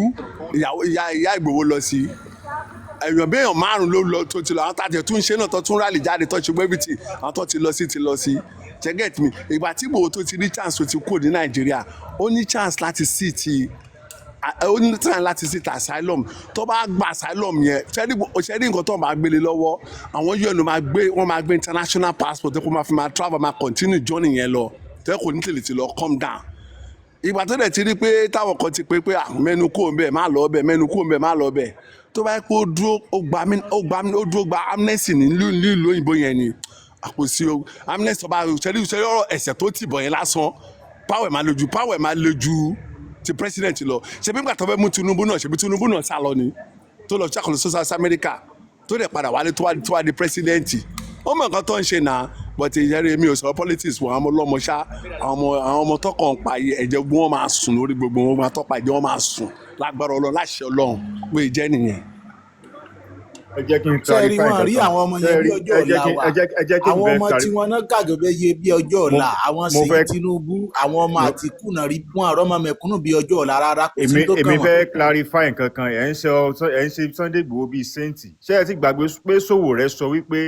ìyá Ìgbòho lọ sí èèyàn béèyàn márùn ló lọ tó ti lọ àwọn tàjẹ tún ṣe náà tó tún rálì jáde tó ṣe gbẹ́bí tì àwọn tó ti lọ sí get me ìgbà tí Ìgbòho tó ti ní chance tó ti kú ní Nàìjíríà ó ní chance láti sí ti ó ní chance láti sí ti asylum tó bá gba asylum yẹn ṣẹ́rí nǹkan tó máa gbélé lọ́wọ́ àwọn UN wọ́n máa gbé international passport tó kó máa fi máa travel máa continue journey yẹn lọ tẹ́ kò ní tèlè ti lọ calm down ìgbà tó dẹ̀ ti rí pé táwọn kan ti pé mẹ́nu kò ń bẹ̀ má lọ bẹ̀ mẹ́nu kò ń bẹ̀ má lọ bẹ̀ tó bá yẹ pé ó dúró gba amnesty nílùú òyìnbó yẹn ni àkòsí amnesty ọba ṣẹ́rí ọ̀rọ̀ ẹ̀sẹ̀ tó ti bọ̀ yẹn lásán power máa le ju ti president lọ ṣebí nígbà tó fẹ́ mú Tinubu náà ṣebí Tinubu náà sá lọ ni tó lọ ṣàkóso South America tó dẹ̀ padà wálé tó wá di president ó mọ̀ nǹkan tó ń ṣe náà but ìyẹ́rẹ́ mi ò sọ politics wọn àwọn ọlọ́mọ ṣá àwọn ọmọ tọkàn pa ẹ̀jẹ̀ gbogbo wọn máa sùn lórí gbogbo wọn máa tọ́pa ẹ̀jẹ̀ wọn máa sùn lágbára Ọlọ́run láṣẹ Ọlọ́run pé ìjẹ́ nìyẹn. ẹ jẹ́ kí n clarify nǹkan kan rí àwọn ọmọ yẹn bí ọjọ́ ọ̀la wa àwọn ọmọ tí wọn náà gàgẹ́gẹ́ yé bí ọjọ́ ọ̀la àwọn Ṣèyí Tinubu àwọn ọmọ Àtìkù náà rí wọn àrọ́ ọmọ mẹ̀kúnnù bí ọjọ́ ọ̀la rárá kò sí tó kàn wọ́n. èmi fẹ́ clarify nǹkan kan ẹ̀ ń ṣe Sunday Igboho bíi sẹ́ǹtì ṣé ẹ ti gbàgbé pé Sowore sọ wípé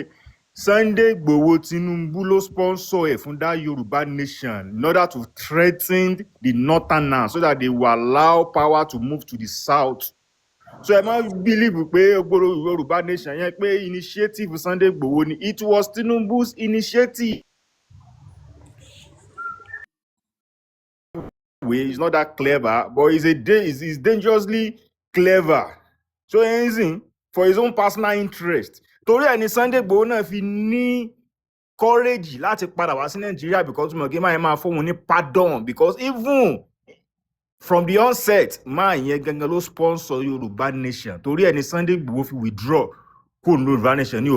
Sunday Igboho Tinubu ló sponsor ẹ̀ fún that Yorùbá nation in order to threaten the northerners so that they will allow power to move to the south. So ẹ má believe pé gbogbo Yorùbá nation yẹn pé initiative Sunday Igboho ni it was Tinubu's initiative. It's not that clever but it's dangerously clever. So anything for his own personal interest. Torí ẹni Sunday Igboho náà fi ní courage láti padà wá sí Nàìjíríà because mo gé máa fóun ní pardon because even from the onset máa yẹn gangan ló sponsor Yorùbá nation torí ẹni Sunday Igboho fi withdraw kó ní Yorùbá nation ní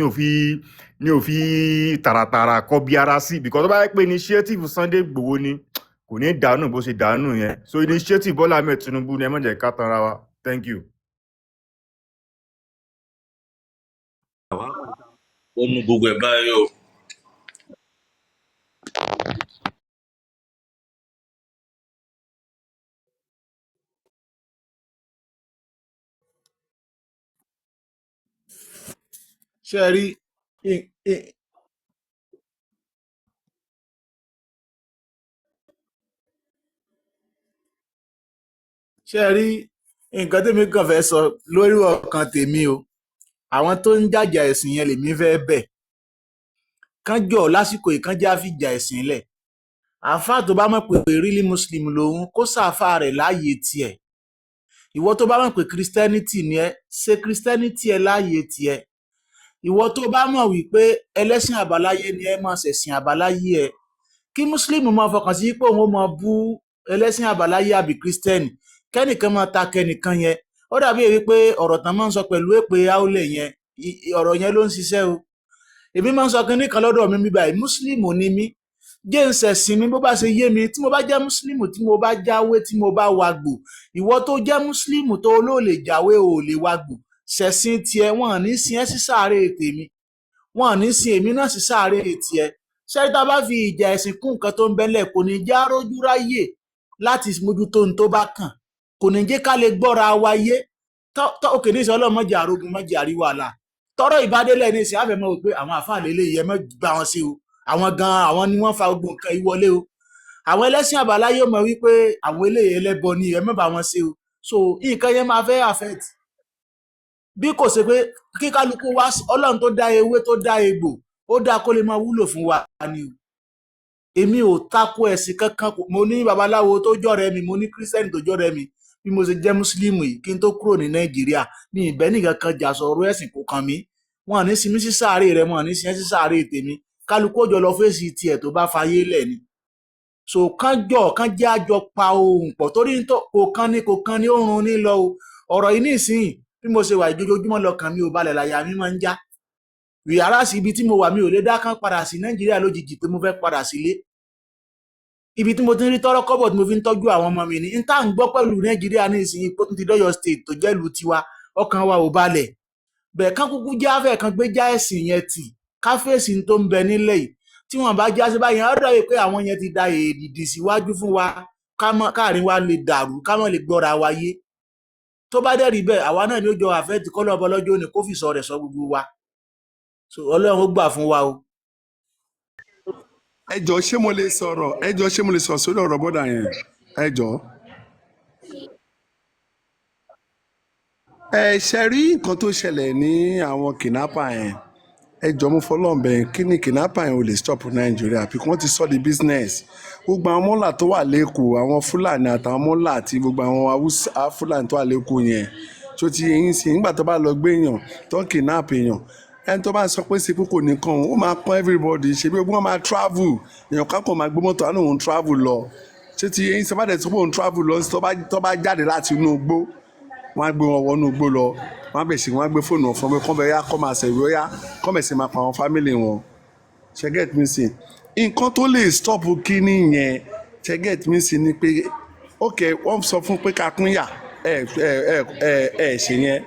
òfin tààràtààrà kọ bí ara sí because ó bá yẹ pé initiative Sunday Igboho ni kò ní dànù bó ṣe dànù yẹn so initiative Bọ́lá Ahmed Tinubu ni ẹ má jẹ́ ká tanra wa. Thank you. ó nu gbogbo ẹ̀ báyìí o. ṣe rí nǹkan tèmi kàn fẹ́ sọ lórí ọkàn tèmi o àwọn tó ń jàjà ẹ̀sìn yẹn lèmi fẹ́ bẹ̀ kán jọ lásìkò ìkánjá fìjà ẹ̀sìn lẹ̀ àáfàá tó bá mọ̀ pé rílí muslim lòun kó sàáfà rẹ̀ láàyè tiẹ̀ ìwọ tó bá mọ̀ pé christianity ni ẹ ṣe christianity ẹ láàyè tiẹ̀ ìwọ tó bá mọ̀ wípé ẹlẹ́sìn àbáláyé ni ẹ máa ṣẹ̀sìn àbáláyé ẹ kí muslim máa fọkàn sí pé òun ó máa bú ẹlẹ́sìn àbáláyé àbí christian kẹ́nìkan máa ta kẹ́nìkan yẹn ó dàbí èyí pé ọ̀rọ̀ tán máa ń sọ pẹ̀lú èpè áúlẹ̀ yẹn ọ̀rọ̀ yẹn ló ń ṣiṣẹ́ o èmi máa ń sọ kínní kan lọ́dọ̀ mi bíbá yìí mùsùlùmù ni mí jẹ́ ń ṣẹ̀sìn mi bó bá ṣe yé mi tí mo bá jẹ́ mùsùlùmù tí mo bá jáwé tí mo bá wagbò ìwọ tó jẹ́ mùsùlùmù tó olóòlè jáwé ò lè wagbò ṣẹ̀sìn tiẹ̀ wọ́n ní sin ẹ́ sí sáré tèmi wọ́n ní sin èmi náà sí sáré tiẹ̀ ṣẹ́rí tá a bá fi ìjà ẹ̀sìn kún nǹkan tó ń bẹ́lẹ̀ kò ní já rójú ráyè láti mójútó ohun tó bá kàn kò ní jẹ́ ká lè gbọ́ra wáyé òkè ní ìṣẹ́ ọlọ́mọdé àrógun mọ́jì àríwá tọrọ ìbádélẹ̀ ní ìsìn àfẹ́mọ́ wò pé àwọn àfáà lélẹ̀ yẹ mọ́ gbà wọn sí o àwọn gan àwọn ni wọ́n fa gbogbo nǹkan ìwọlé o àwọn ẹlẹ́sìn àbáláyé mọ̀ wípé àwọn eléyìí ẹlẹ́bọ ni ẹ mọ́ bá wọn sí o so nǹkan yẹn máa fẹ́ affect bí kò ṣe pé kí kálukú wá ọlọ́run tó dá ewé tó dá egbò ó dá kó lè máa wúlò fún wa ni o èmi ò tako ẹ̀sìn kankan mo ní babaláwo tó jọ̀rẹ́ mi mo ní kírísítẹ́nì tó jọ̀rẹ́ mi bí mo ṣe jẹ́ mùsùlùmí yìí kí n tó kúrò ní nàìjíríà ní ìbẹ́ nìkan kan jà sọ̀rọ̀ ẹ̀sìn kò kàn mí wọn ní sinmi sí sáré rẹ wọn ní sinmi sí sáré tèmi kálukú òjò lọ fèsì tiẹ̀ tó bá fayé lẹ̀ ni so kán jẹ́ àjọ pa ohùn pọ̀ torí kò kan ní òrùn ní lọ o ọ̀rọ̀ yìí nísìnyí bí mo ṣe wà ìjojoojúmọ́ lọ́kàn mi ò balẹ̀ láyà mi máa ń já yàrá sí ibi tí mo wà mi ò lè dá kán padà sí nàìjíríà lójijì pé mo fẹ́ padà sílé ibi tí mo ti ń rí tọ́rọ́ kọ́bọ̀ tí mo fi ń tọ́jú àwọn ọmọ mi ní n tá à ń gbọ́ pẹ̀lú nàìjíríà ní ìsinyìí pé ti dọ́yọ̀ state tó jẹ́ ìlú tiwa ọkàn wa ò balẹ̀ bẹ́ẹ̀ kán kúkú já fẹ́ kan gbé já ẹ̀sìn yẹn tì káfíèsì tó ń bẹ nílẹ̀ yìí tí wọ́n bá já sí báyìí á dàbí pé àwọn yẹn ti da èdìdì síwájú fún wa káàrin wa lè dàrú ká mọ̀ lè gbọ́ra wa yé tó bá dẹ̀ rí bẹ́ẹ̀ àwa náà ni ó jọ àfẹ́tì kọ́lọ́ ọbọ lọ́jọ́ ni kó fìsọ rẹ̀ sọ gbogbo wa ọlọ́run ó gbà fún wa o. ẹ jọ̀ọ́ ṣé mo lè sọ̀rọ̀ sórí ọ̀rọ̀ bọ́dà yẹn ẹ jọ̀ọ́. ẹ ṣe rí nǹkan tó ṣẹlẹ̀ ní àwọn kidnapper yẹn ẹ jọ̀ọ́ mo fọlọ́ọ̀bẹ kí ni kidnapper yẹn ò lè stop nàìjíríà bí wọ́n ti sọ di business gbogbo àwọn mọ́là tó wà lẹ́kọ̀ọ́ àwọn fúlàní àtàwọn mọ́là àti gbogbo àwọn haúsá fúlàní tó wà lẹ́kọ̀ọ́ yẹn tó ti yẹn sí nígbà tó bá lọ gbé èèyàn tó ń kidnap èèyàn ẹni tó bá sọ pé sípò kò ní kàn ó máa pọ́n everybody ṣe bí wọ́n máa travel èèyàn kákò máa gbé mọ́tò àná òun travel lọ tó ti yẹn sí bá dẹ̀ tó bá òun travel lọ tó bá jáde láti inú igbó wọ́n á gbé wọn wọnú igbó lọ wọ́n á bẹ̀ sí wọ́n á gbé fóònù ọ̀fọ́n pé kọ́ńbẹ̀ yá kọ́ máa ṣẹ̀wé ó yá kọ́ńbẹ̀ sí máa pa àwọn fámìlì wọn ṣe get me sí nǹkan tó lè stop kíní yẹn ṣe get me sí ni pé ok wọ́n sọ fún pé ká pínyà ṣe yẹn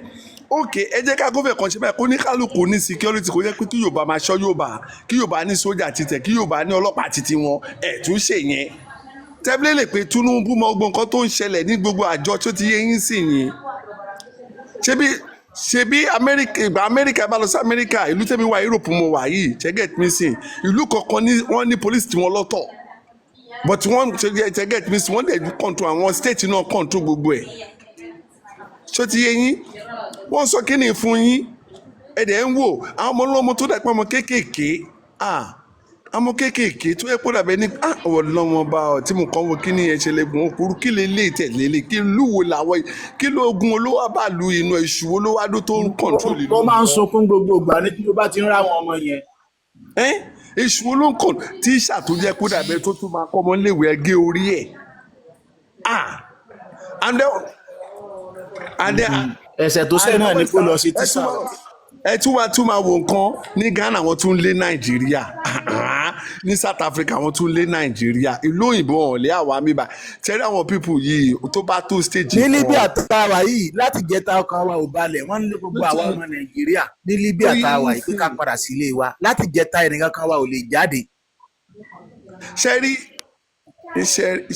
ok ẹ jẹ́ ká gómìnà kan ṣe báyìí kó ní kálukú ní security kó jẹ́ pé kí Yorùbá máa ṣọ́ Yorùbá kí Yorùbá ní sójà títẹ̀ kí Yorùbá ní ọlọ́pàá títí wọn ẹ̀ tún ṣe yẹn tẹ́bílẹ̀ lè pe Tinubu mọ gbogbo nǹkan tó ń ṣẹlẹ̀ ní gbogbo àjọ tó ti yé yín sí yín ṣebí Amẹ́ríkà bá lọ sí Amẹ́ríkà ìlú tẹ́mi wà Europe mo wà yìí get me sí ìlú kọ̀ọ̀kan wọ́n ní police tiwọn lọ́tọ̀ but wọ́n get me sí wọ́n dẹ̀ control àwọn state náà control gbogbo ẹ̀ ṣó ti yé yín wọ́n sọ kí ni fún yín ẹ̀dẹ̀ ń wò àwọn ọmọ ọlọ́mọ tó dàpọ̀ ọmọ kéékèèké àmọ́ kéékèèké tó yẹ kó dàbẹ̀ ní ọlọ́mọ bá ọ tí mo kàn wọ kí ni ẹ ṣe lẹ́gùn òkúrú kí lè lè tẹ̀lé lé kí lúwo làwọ̀ kí ló ogun olówó bá lu inú èṣù olówó adó tó ń kọ̀ǹtró lè lù. wọ́n máa ń sunkún gbogbo ìgbà ní kí ló bá ti ń rá àwọn ọmọ yẹn. èṣù olóńkàn tí ṣàtúnjẹ kó dàbẹ̀ tó tún máa kọ́ ọmọ léwu ẹgẹ́ orí ẹ̀ ẹsẹ̀ tó sẹ́ náà ni kó lọ sí tíṣà. ẹ tún máa wo nǹkan ní Ghana wọ́n tún lé Nàìjíríà ní South Africa wọ́n tún lé Nàìjíríà ìlú òyìnbó ọ̀lẹ́ àwa mímba tẹ́lẹ̀ àwọn pípù yìí tó bá tó stage kan. ní Libya tá a wà yìí láti jẹta ọkàn wa ò balẹ̀ wọ́n ń lé gbogbo àwọn ọmọ Nàìjíríà ní Libya tá a wà yìí pé ká padà sílé wa láti jẹta ẹnìkan kan wa ò lè jáde.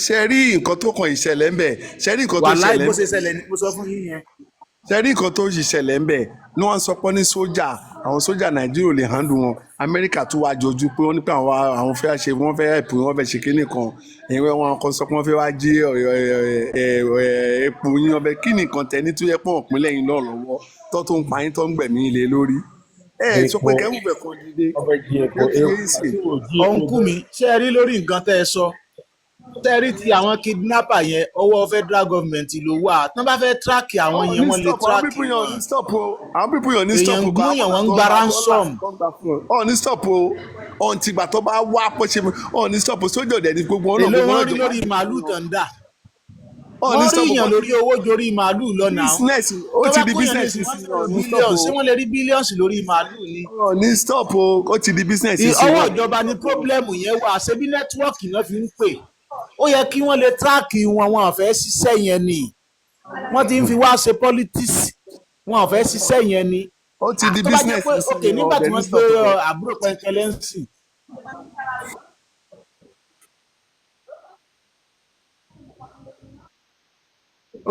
ṣe rí nǹkan tó kàn ìṣẹ̀lẹ̀ ń bẹ̀ ṣe rí nǹkan tó ṣẹlẹ̀ ń bẹ̀. wàláì bó ṣe ṣẹlẹ̀ ni mo sọ fún yín yẹn. ṣe rí nǹkan tó ṣẹlẹ̀ ń bẹ̀ ni wọ́n sọ pé ní sójà àwọn sójà Nàìjíríà ò lè handle wọn Amẹ́ríkà tó wá jọjú pé wọ́n ní pé àwọn fẹ́ ṣe wọ́n fẹ́ ẹ̀pù wọ́n fẹ́ ṣe kíní kan ìwé wọn kan sọ pé wọ́n fẹ́ wá jí epo yín ọbẹ̀ kí nìkan tẹ̀ ní tó yẹ pọ̀ pín lẹ́yìn náà lọ́wọ́ tó ń pa yín tó ń gbẹ̀mí ilé lórí. Sọ pé kẹ́wù bẹ̀ kan dìde ọ̀nkú mi ṣe rí lórí nǹkan tẹ́ ẹ sọ tẹ́rí ti àwọn kidnapper yẹn ọwọ́ federal government ló wà tán bá fẹ́ tíráàkì àwọn yẹn wọ́n lè tíráàkì àwọn pípọ̀ yàn ní stop èèyàn gúnyàn wọ́n ń gba ransom. ní stop o ọ̀n tìgbà tó bá wá pọ́ṣẹ́ ní stop sójà ọ̀dẹ̀ ní gbogbo ọ̀nà. èló wọn rí lórí màálù tán dà wọ́n rí yàn lórí owó jorí màálù lọ́nà ó ti di business ṣé wọ́n lè rí bílíọ̀nsì lórí màálù ni. ní stop o ó ti di business. ọwọ́ ìjọba ni pọ́blẹ́mù yẹn wà ṣebí nẹ́tíwọ́ọ̀kì náà fi ń pè ó yẹ kí wọ́n lè tíráàkì wọn ò fẹ́ ṣiṣẹ́ yẹn ni wọ́n ti ń fi wá ṣe politics wọn ò fẹ́ ṣiṣẹ́ yẹn ni. ó ti di business ok nígbà tí wọ́n gbé àbúrò pẹ̀kẹ́lẹ́ ń sìn.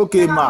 ok ma.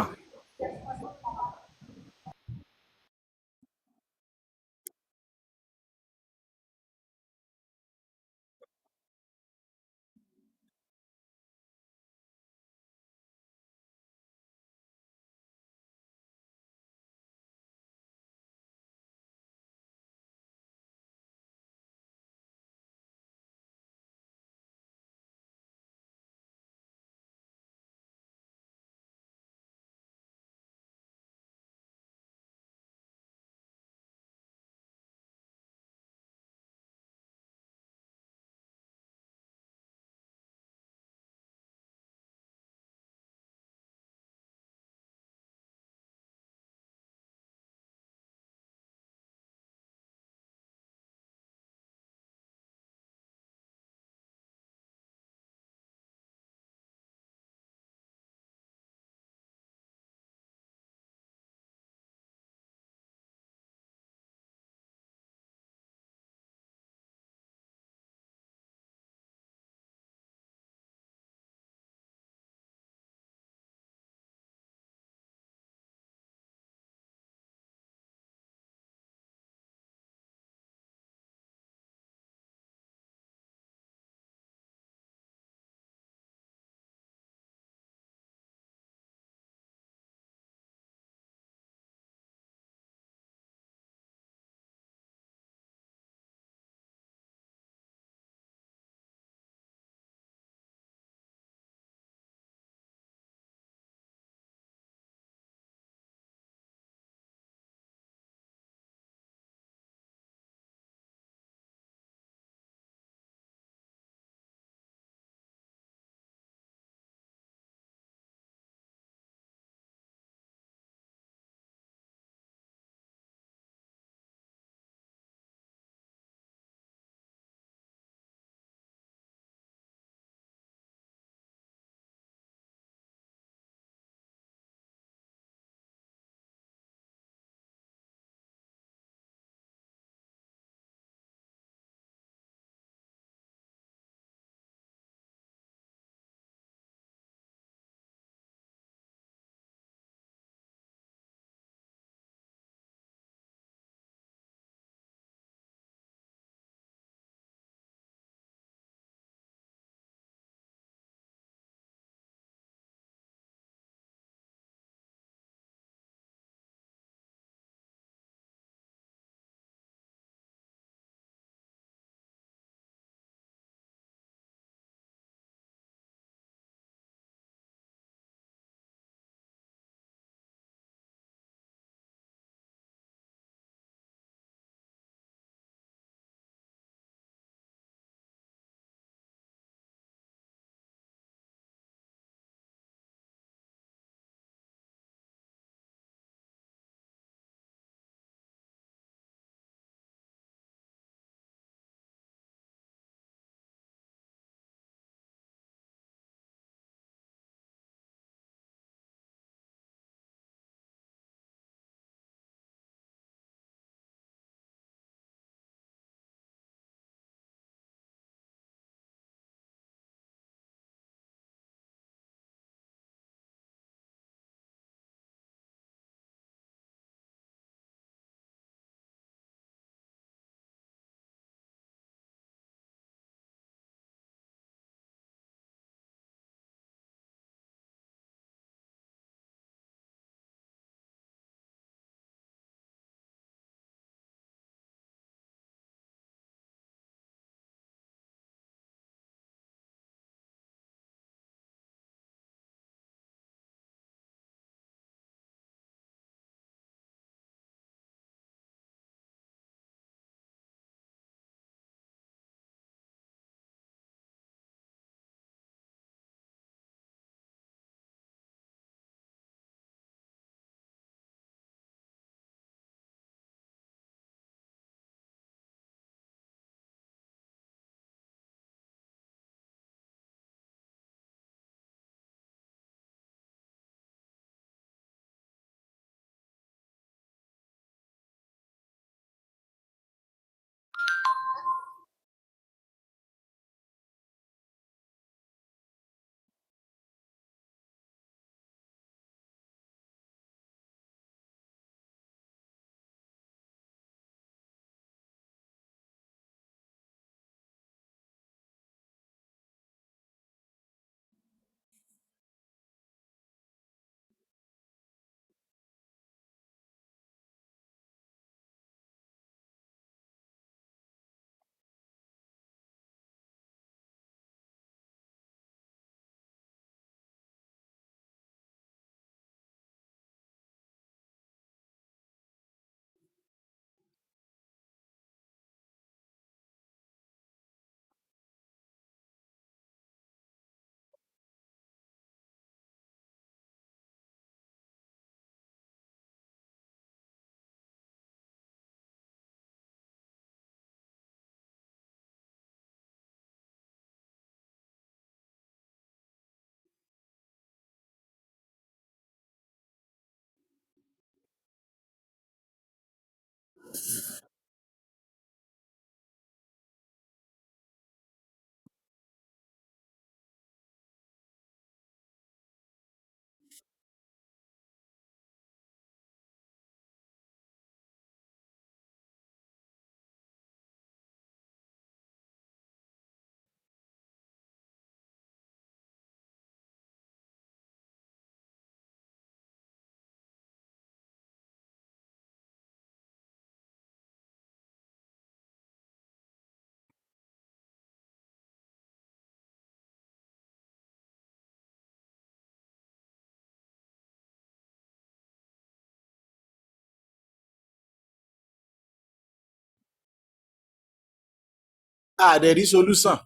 àdẹ̀ rí solúsàn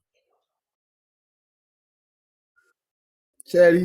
ṣe rí.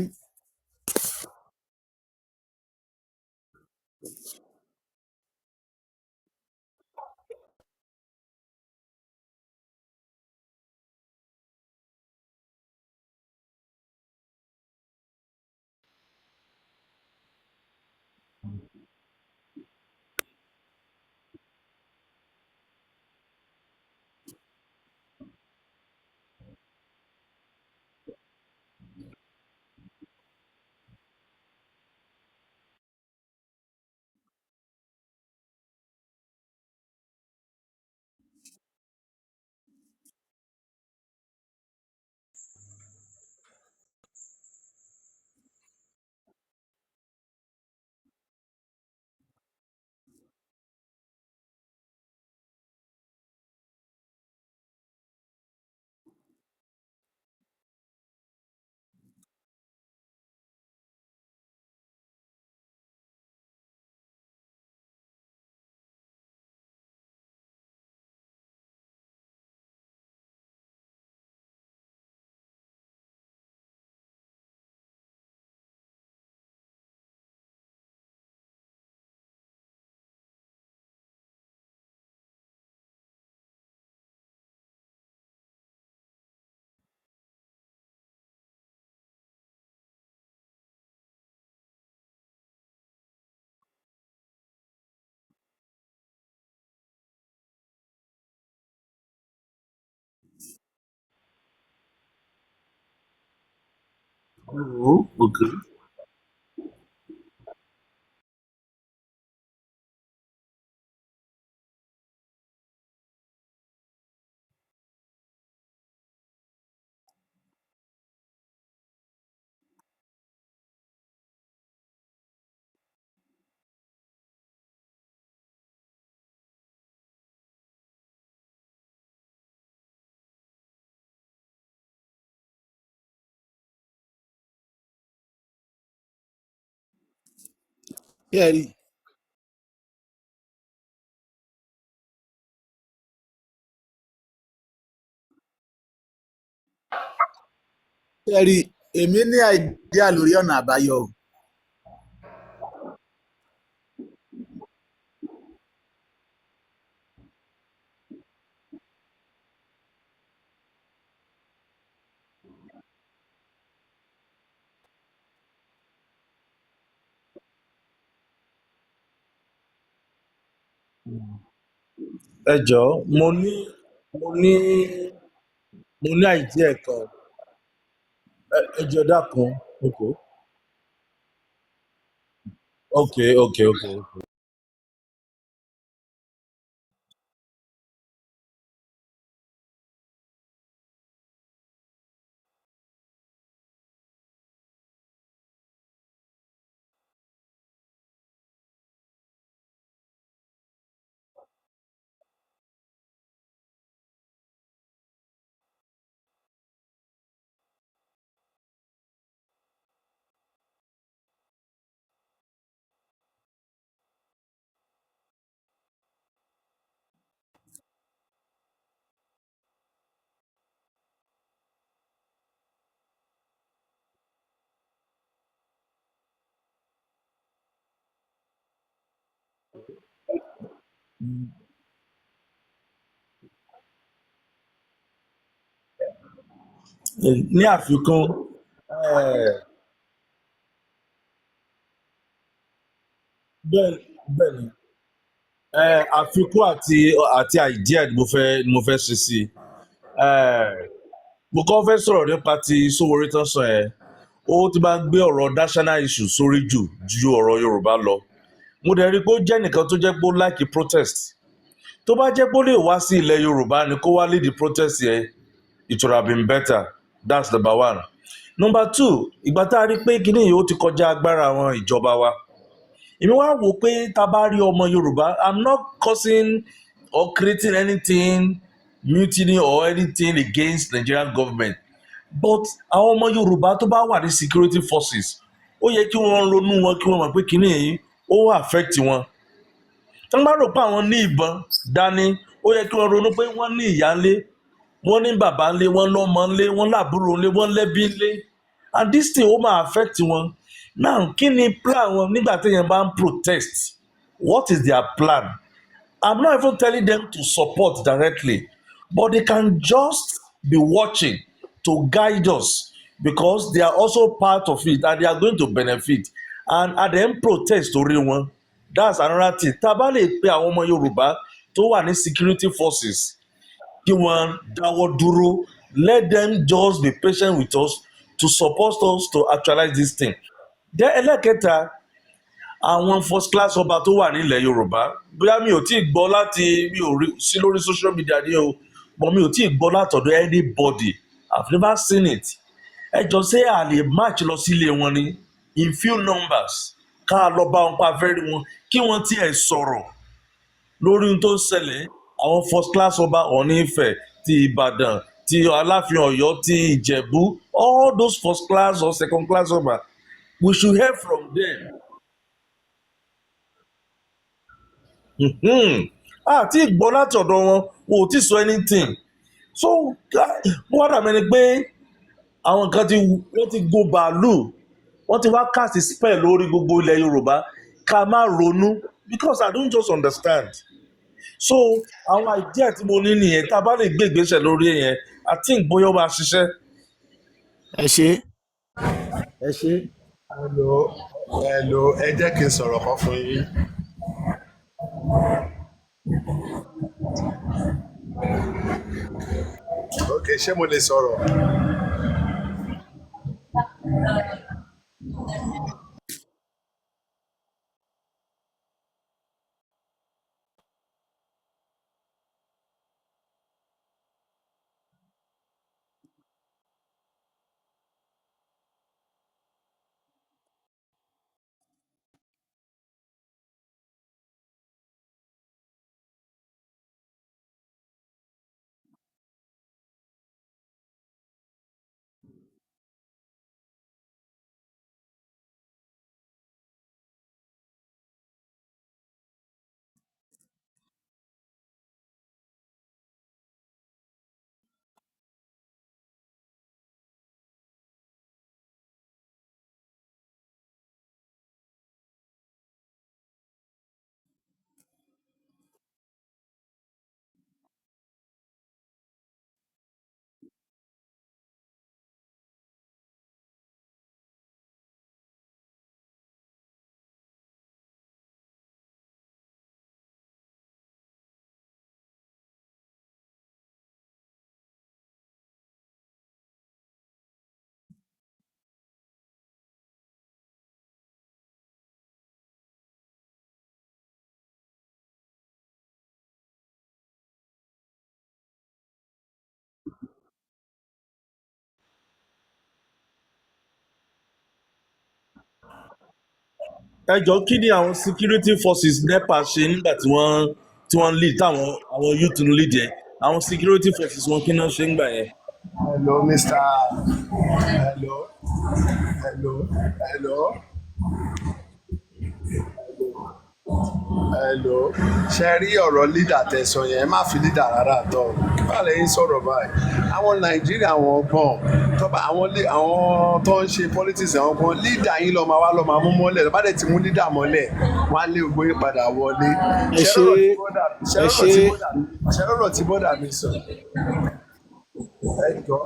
Oh, okay. ṣe rí. ṣe rí èmi ní àìdíà lórí ọ̀nà àbáyọ o. Ẹ jọ̀ọ́ mo ní mo ní àìdíà kan. Ẹ jọ̀ọ́ dákun. Okay. Okay, okay, okay. Ní àfikún, eh, bẹ́ẹ̀ bẹ́ẹ̀ ni àfikún àti idea ni mo fẹ́ ṣe sí mo kọ́ fẹ́ sọ̀rọ̀ nípa ti Sowore tán sọ ẹ̀ ó ti máa ń gbé ọ̀rọ̀ national issue sórí ju ọ̀rọ̀ Yorùbá lọ mo dẹ̀ rí i pé ó jẹ́ nìkan tó jẹ́ pé ó like protest tó bá jẹ́ pé ó lè wá sí ilẹ̀ Yorùbá ni kó wá lead the protest yẹn it would have been better. That's number one. Number two, ìgbà tá a rí pé kíní yìí ó ti kọjá agbára àwọn ìjọba wa èmi wá wò pé tá a bá rí ọmọ Yorùbá I'm not causing or creating anything mutiny or anything against Nigerian government but àwọn ọmọ Yorùbá tó bá wà ní security forces ó yẹ kí wọ́n ronú wọn kí wọ́n mọ̀ pé kíní yìí ó affect wọn tí wọ́n bá rò pé àwọn ní ìbọn dání ó yẹ kí wọ́n ronú pé wọ́n ní ìyá ńlé wọ́n ní bàbá ńlé wọ́n lọ́mọ ńlé wọ́n lábúrò ńlé wọ́n lẹ́bí ńlé and this thing ó máa affect wọn now kí ni plan wọn nígbà téèyàn bá ń protest what is their plan I'm not even telling them to support directly but they can just be watching to guide us because they are also part of it and they are going to benefit and at the end protest orí wọn that's another thing tá a bá lè pe àwọn ọmọ Yorùbá tó wà ní security forces kí wọ́n dáwọ́ dúró let them just be patient with us to support us to actualize this thing. Then ẹlẹ́kẹta àwọn first class ọba tó wà nílẹ̀ Yorùbá bóyá mi ò tí ì gbọ́ láti mi ò rí sí lórí social media ní o but mi ò tí ì gbọ́ látọ̀dọ̀ anybody I've never seen it ẹ jọ ṣé a lè march lọ sílé wọn ni in few numbers ká lọ bá wọn pa fẹ́rí wọn kí wọ́n tiẹ̀ sọ̀rọ̀ lórí ohun tó ṣẹlẹ̀ àwọn first class ọba Ọ̀ọ̀ni Ifẹ̀ ti Ìbàdàn ti Aláàfin Ọ̀yọ́ ti Ìjẹ̀bú all those first class or second class ọba we should hear from them. Àti ìgbọ́ láti ọ̀dọ̀ wọn ò tí sọ anything so wọ́n dàbí ẹni pé àwọn kan wọ́n ti go bàálù wọ́n ti wá cast spell lórí gbogbo ilẹ̀ Yorùbá ká má ronú because I don't just understand. So àwọn idea tí mo ní nìyẹn tá a bá lè gbé ìgbésẹ̀ lórí yẹn I think bóyá ó máa ṣiṣẹ́. ẹ ṣe. hello ẹ jẹ́ kí n sọ̀rọ̀ kan fún yín. ok ṣé mo lè sọ̀rọ̀. Ẹ jọ kí ni àwọn security forces NEPA ṣe nígbà tí wọ́n lead táwọn youth ń lead yẹn àwọn security forces wọn kí náà ṣe ń gbà yẹn. hello Mr. hello ṣe rí ọ̀rọ̀ leader tẹ̀sán yẹn ẹ má fi leader rárá tọ̀ kí bá lè sọ̀rọ̀ báyìí àwọn Nàìjíríà àwọn ọgbọ́n tọ́ba àwọn tó ń ṣe politics àwọn ọgbọ́n leader yín lọ́ọ́ máa wá lọ́ọ́ máa mú mọ́lẹ̀ lọ́ọ́ bá dẹ̀ ti mú leader mọ́lẹ̀ wọ́n á lé gbogbo yín padà wọlé ṣẹ́rọ̀rọ̀ tí bọ́dà mi sọ ẹ jọ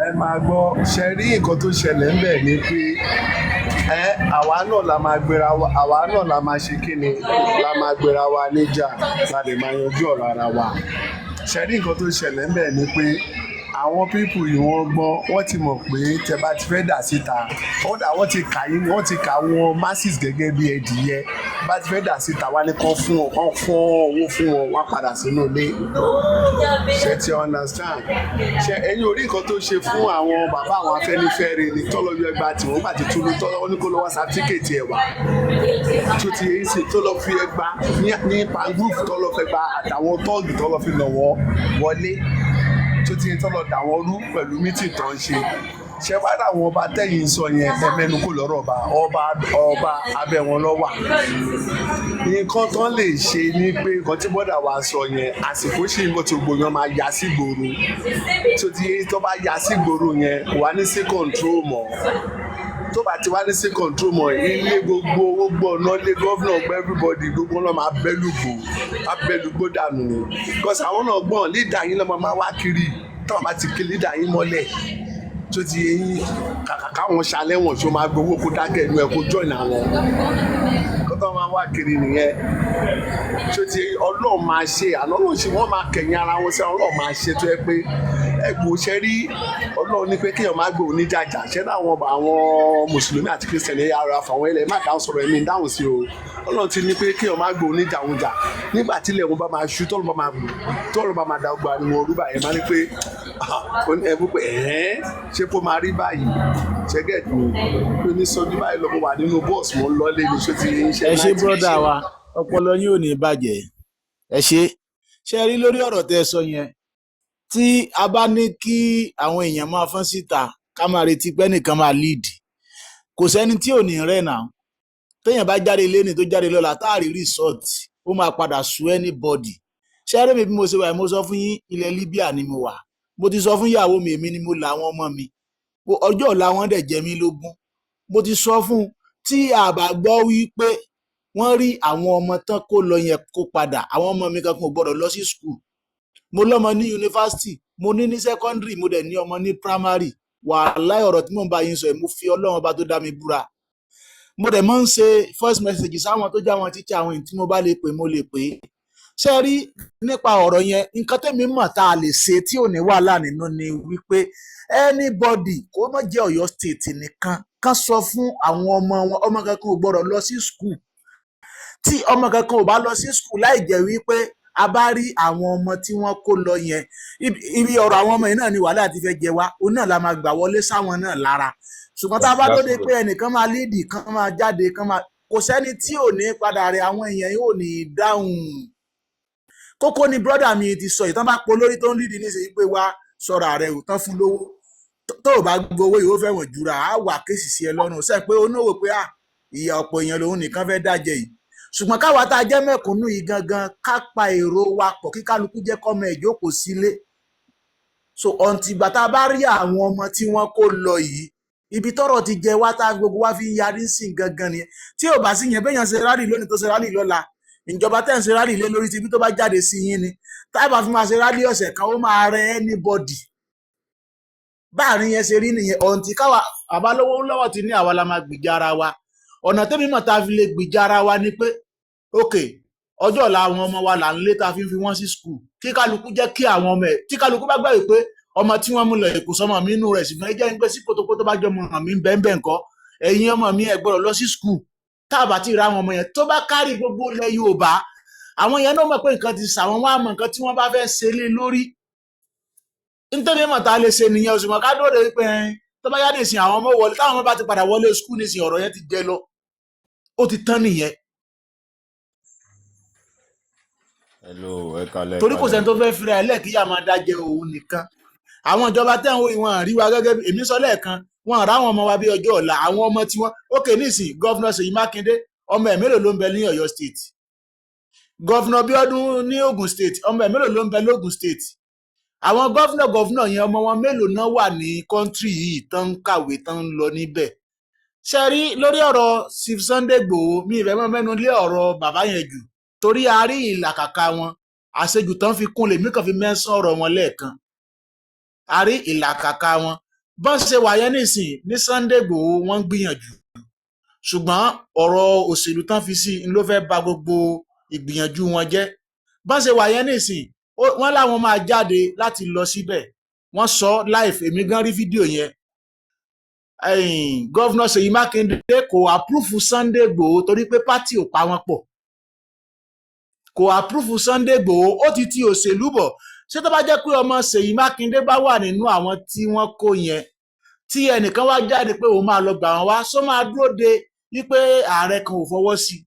ẹ máa gbọ́ ṣe rí nǹkan tó ṣẹlẹ̀ ń bẹ̀ ni pé àwa náà la máa gbéra wa àwa náà la máa ṣe kí ni la máa gbéra wa níjà la lè máa yanjú ọ̀rọ̀ ara wa ṣe rí nǹkan tó ṣẹlẹ̀ ń bẹ̀ ni pé àwọn pípù yìí wọ́n gbọ́n wọ́n ti mọ̀ pé tẹ bá ti fẹ́ dà síta wọ́n ti kà yín wọ́n ti kà wọn masses gẹ́gẹ́ bí ẹdìyẹ bá ti fẹ́ dà síta wá ní kán fún wọn kán fún owó fún wọn wá padà sínú ilé ṣe ti understand ṣe ẹ̀yin orí nǹkan tó ṣe fún àwọn bàbá àwọn Afẹ́nifẹ́re ni tọ́lọ́yọ ẹgbà tí wọ́n bá ti tún ní tọ́lọ́ ní kó lọ́wọ́ sátífíkèétì ẹ̀wà tó ti yẹ sí tó lọ fi ẹgbà ní pangroup tọ́lọ́ fẹ́ gba àtàwọn tọ́ọ̀gì tọ́lọ́ fi lọ́wọ́ wọlé tó ti tọ́lọ̀ dà wọ́n rú pẹ̀lú mítì tó ń ṣe wá láwọn ọba tẹ́yìn sọ yẹn ẹ̀mẹ́nu kò lọ́rọ̀ ọba abẹ́ wọn lọ́wà nǹkan tán lè ṣe ni pé nǹkan tí bọ́dà wa sọ yẹn àsìkò ṣì ń bọ̀ tí gbogbo yẹn máa ya sí gbòòrò tó ti tó bá ya sí gbòòrò yẹn kò wá ní sí control mọ́ tó bá ti wá ní sí control mọ́ ilé gbogbo ọ̀nà ilé gọ́vnà ọgbẹ́ everybody gbogbo náà máa bẹ́lùgbò dànù ni because àwọn náà gbọ́n lídà yín lọ́mọ máa wá kiri táwọn bá ti kí lídà yín mọ́lẹ̀ tó ti yẹn kàkà káwọn ṣalẹ́wọ̀n tó máa gbowó kó dákẹ́ inú ẹ̀ kó join àwọn kó tó máa wá kiri nìyẹn tó ti Ọlọ́run máa ṣe àná ló ṣe wọ́n máa kẹ̀yìn ara wọn sí Ọlọ́run máa ṣe tó yẹ pé ẹgbò ṣe rí Ọlọ́run ní pé kéèyàn máa gbé oníjàjà ṣẹ́ náà àwọn mùsùlùmí àti kírísítẹ̀nì ara fàwọn ilẹ̀ má dáhùn sọ̀rọ̀ ẹ̀mí dáhùn sí o Ọlọ́run ti ní pé kéèyàn máa gbé oníjàwọ̀jà nígbà tí ilẹ̀ wọn bá máa ṣú tọ́lọ́ bá máa da ọgbà ni wọn rúbà yẹn máa ní pé ẹbú pé ṣé kó máa rí báyìí ṣẹ́gẹ̀dì pé ní sọ́jú báyìí lọ́mọ wà nínú bọ́ọ̀sì mo ń lọ́lé ní ṣó ti ń ṣe. ẹ ṣe bọ́dà wa ọpọlọ yín ò ní bàjẹ́ ẹ ṣe rí lórí ọ̀rọ̀ tẹ́ ẹ sọ yẹn tí a bá ní kí àwọn èèyàn máa fọ́n síta ká máa retí pé nìkan máa lead kò sẹ́ni tí ò ní rẹ̀ náà téèyàn bá jáde lẹ́ni tó jáde lọ́la táàrí resort ó máa padà sú anybody ṣé ẹ rí mi bí mo ṣe wà mo sọ fún yín ilẹ̀ Libya ni mo wà mo ti sọ fún ìyàwó mi èmi ni mo là àwọn ọmọ mi ọjọ́ ọ̀la wọn dẹ̀ jẹ mí lógún mo ti sọ fún tí a bá gbọ́ wípé wọ́n rí àwọn ọmọ tán kó lọ yẹn kó padà àwọn ọmọ mi kankan ò gbọ́dọ̀ lọ sí school mo lọ́mọ ní yunifásitì mo ní secondary mo dẹ̀ ní ọmọ ní primary wàláhì ọ̀rọ̀ tí mò ń bá yín sọ ẹ̀ mo fi Ọlọ́run ọba tó dá mi búra mo dẹ̀ máa ń ṣe first message sáwọn tó já wọn tíṣà àwọn èyí tí mo bá lè pè mo lè pè é ṣe rí nípa ọ̀rọ̀ yẹn nǹkan tẹ́mi mọ̀ tá a lè ṣe tí ò ní wàhálà nínú ni wípé anybody kó má jẹ́ Ọ̀yọ́ state nìkan kan sọ fún àwọn ọmọ wọn ọmọ kankan ò gbọ́dọ̀ lọ sí school tí ọmọ kankan ò bá lọ sí school láì jẹ́ wípé a bá rí àwọn ọmọ tí wọ́n kó lọ yẹn ibi ọ̀rọ̀ àwọn ọmọ yìí náà ni wàhálà ti fẹ́ jẹ wá òun náà la máa gbà wọlé sáwọn náà lára ṣùgbọ́n tá a bá tó dé pé ẹnìkan máa léèdì kan máa jáde kan máa kò sẹ́ni tí ò ní padà rẹ àwọn èèyàn yóò ní dáhùn kókó ni brọ́dà mi ti sọ ìtàn bá po lórí tó ń lídìí níṣẹ́ pé wá sọ̀rọ̀ ààrẹ ò tán fún lówó tó o bá gbowó yìí ó fẹ́wọ̀n jura á wà kéèsì sí ẹ lọ́rùn sẹ́ẹ̀ pé ó náwó pé ìyà ọ̀pọ̀ èèyàn lòun nìkan fẹ́ dájẹ́ yìí ṣùgbọ́n káwa tá a jẹ́ mẹ̀kúnnù yìí gangan ká pa èrò wa pọ̀ kí kálukú jẹ́ kọ́mọ ẹ̀ jókòó sílé so ọ̀ǹtìgbà tá a bá rí àwọn ọmọ tí wọ́n kó lọ yìí ibi tọ́rọ̀ ti jẹ wá tá gbogbo wa fi ń yarí sí gangan ni tí ò bá sí yẹn béèyàn ṣe rálì lónìí tó ṣe rálì lọ́la ìjọba tẹ́ ń ṣe rálì lé lórí tibí tó bá jáde sí yín ni táìbà fi máa ṣe rálì ọ̀sẹ̀ kan ó máa rẹ anybody báàrin yẹn ṣe rí nìyẹn ọ̀ǹtì káwa àbálówó lọ́wọ́ ti ní àwa la máa gbìjà ara wa ọ̀nà tẹ́mi mọ̀ tá a fi lè gbìjà ara wa ni pé ok ọjọ́ ọ̀la àwọn ọmọ wa là ń lé tá a fi ń fi wọ́n sí skul kí kálukú jẹ́ kí àwọn ọmọ ẹ̀ tí kálukú bá gbàgbé pé ọmọ tí wọ́n mú lọ èkó sọmọ mi inú rẹ̀ ṣùgbọ́n ẹ jẹ́ ń gbé sí kótókótó bá jọ ọmọ mi bẹ́ẹ̀ ńkọ́ ẹ̀yin ọmọ mi ẹ gbọ́dọ̀ lọ sí skul tá a bá ti ra àwọn ọmọ yẹn tó bá kárí gbogbo ilẹ̀ Yorùbá àwọn yẹn náà mọ̀ pé nǹkan ti sàwọn wá mọ̀ nǹkan tí wọ́n bá fẹ́ ṣe lé lórí nítorí mọ̀ tá a lè ṣe nìyẹn oṣù mọ̀ ká dóòrè pé tó bá yá nìsín àwọn ọmọ wọlé táwọn ọmọ bá ti padà wọlé skul nìsín ọ̀rọ̀ yẹn ti jẹ lọ ó ti tán nìyẹn. torí kò sẹ́ni tó fẹ́ fira ẹ̀ lẹ́ẹ̀kíyà máa dájẹ́ òun nìkan àwọn ìjọba tẹ̀ ń wo ìwọ̀n rí wa gẹ́gẹ́ bí èmi sọ lẹ́ẹ̀kan wọn àrà àwọn ọmọ wa bí ọjọ́ ọ̀la àwọn ọmọ tí wọ́n ókè nísìn gọ́vnà Ṣèyí Mákindé ọmọ ẹ̀ mélòó ló ń bẹ ní Ọ̀yọ́ state gọ́vnà Bíọ́dún ní Ògùn state ọmọ ẹ̀ mélòó ló ń bẹ lógùn state àwọn gọ́vnà yẹn ọmọ wọn mélòó náà wà ní kọ́ńtírì yìí tán ń kàwé tán ń lọ níbẹ̀ ṣe rí lórí ọ̀rọ̀ Chief Sunday Igboho mi ìfẹ́ mọ́ mẹ́nu lé ọ̀rọ̀ bàbá yẹn jù torí a rí ìlàkàkà wọn àṣejù tán fi kún lèmi kàn fi mẹ́sàn ọ̀rọ̀ wọn lẹ́ẹ̀kan a rí ìlàkàkà wọn bọ́n ṣe wà yẹn nísìn ní Sunday Igboho wọ́n ń gbìyànjú ṣùgbọ́n ọ̀rọ̀ òṣèlú tán fi sí ló fẹ́ bà gbogbo ìgbìyànjú wọn jẹ́ bọ́n ṣe wà yẹn nísìn wọ́n láwọn máa jáde láti lọ síbẹ̀ wọ́n sọ live èmi gan rí fídíò yẹn gọ́vnà Ṣèyí Mákindé kò àpúrúfù Sunday Igboho torí pé pátì ò pa wọ́n pọ̀ kò àpúrúfù Sunday Igboho ó ti ti òṣèlú bọ̀ ṣé tó bá jẹ́ pé ọmọ Ṣèyí Mákindé bá wà nínú àwọn tí wọ́n kó yẹn tí ẹnìkan wá jáde pé òun máa lọ gbà wọ́n wá sọ máa dúró de wípé ààrẹ kan ò fọwọ́ sí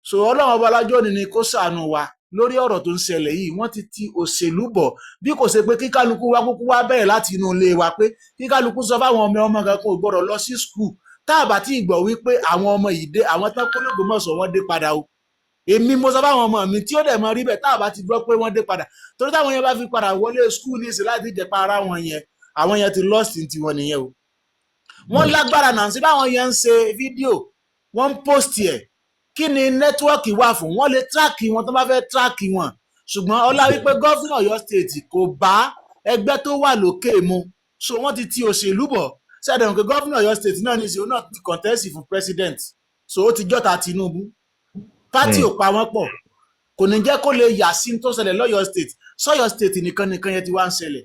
so ọlọ́run ọba alájọ́ ni kó ṣàánú wa lórí ọ̀rọ̀ tó ń ṣẹlẹ̀ yìí wọ́n ti òṣèlú bọ̀ bí kò ṣe pé kíkálukú wa kúkú wá bẹ̀rẹ̀ láti inú ilé wa pé kíkálukú sọ fáwọn ọmọ kan kò gbọ́dọ̀ lọ sí skul tá a bá tí ì gbọ́ wípé àwọn ọmọ yìí dé àwọn tán kó l'Ògbómọ̀ṣọ́ wọ́n dé padà o èmi mo sọ fáwọn ọmọ mi tí ó dẹ̀ mọ rí bẹ́ẹ̀ tá a bá ti gbọ́ pé wọ́n dé padà torí táwọn yẹn bá fi padà wọlé skul ní ìsìn láti jẹ̀pa ara wọn yẹn àwọn yẹn ti lost ní tiwọn nìyẹn o wọ́n lágbára náà sí báwọn yẹn ń ṣe fídíò wọ́n ń post ẹ̀ kí ni nẹ́tíwọ́ọ̀kì wà fún wọ́n lè tíráàkì wọn tó bá fẹ́ tíráàkì wọn ṣùgbọ́n ọlá wípé gọ́fìnà Ọ̀yọ́ state kò bá ẹgbẹ́ tó wà lókè mu so wọ́n ti òṣèlú bọ̀ ṣàdéhùn pé gọ́fìnà Ọ̀yọ́ state náà ní ìṣòro náà ti kọ̀ǹtẹ́sì fún president so ó ti jọ́ta Tinubu pátì ò pa wọ́n pọ̀ kò ní jẹ́ kó lè yà sí tó ṣẹlẹ̀ lọ́yọ́ state sọ́yọ́ state nìkan yẹn ti wá ń ṣẹlẹ̀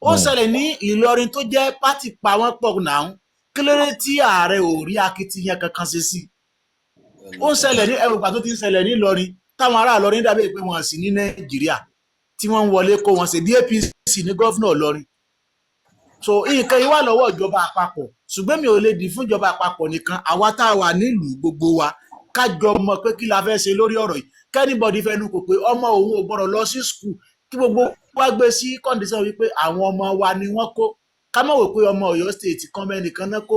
ó ṣẹlẹ̀ ní Ìlọrin tó jẹ́ pátì pa wọ́n pọ̀ náà kí ló dé tí ààrẹ ò rí akitiyan kankan ṣe sí ó ń ṣẹlẹ̀ ní ẹrùgbà tó ti ń ṣẹlẹ̀ ní Ìlọrin táwọn ará Ìlọrin dàbí pé wọ́n sì ní Nàìjíríà tí wọ́n ń wọlé kó wọn ṣe bí APC ní gọ́fìnà Ìlọrin so nǹkan yìí wà lọ́wọ́ ìjọba àpapọ̀ ṣùgbọ́n mi ò lè dì fún ìjọba àpapọ̀ nìkan àwa tá a wà nílùú gbogbo wa kájọ mọ̀ pé kí la fẹ́ ṣe lórí ọ̀rọ̀ yìí kẹ́nìbọ̀dì fẹnu kò pé ọmọ òun ò gbọ́dọ̀ lọ sí skul kí gbogbo wa gbé sí kọ́ndíṣàn wípé àwọn ọmọ wa ni wọ́n kó ká mọ̀ wò pé ọmọ Ọ̀yọ́ state kan mẹ́nìkan náà kó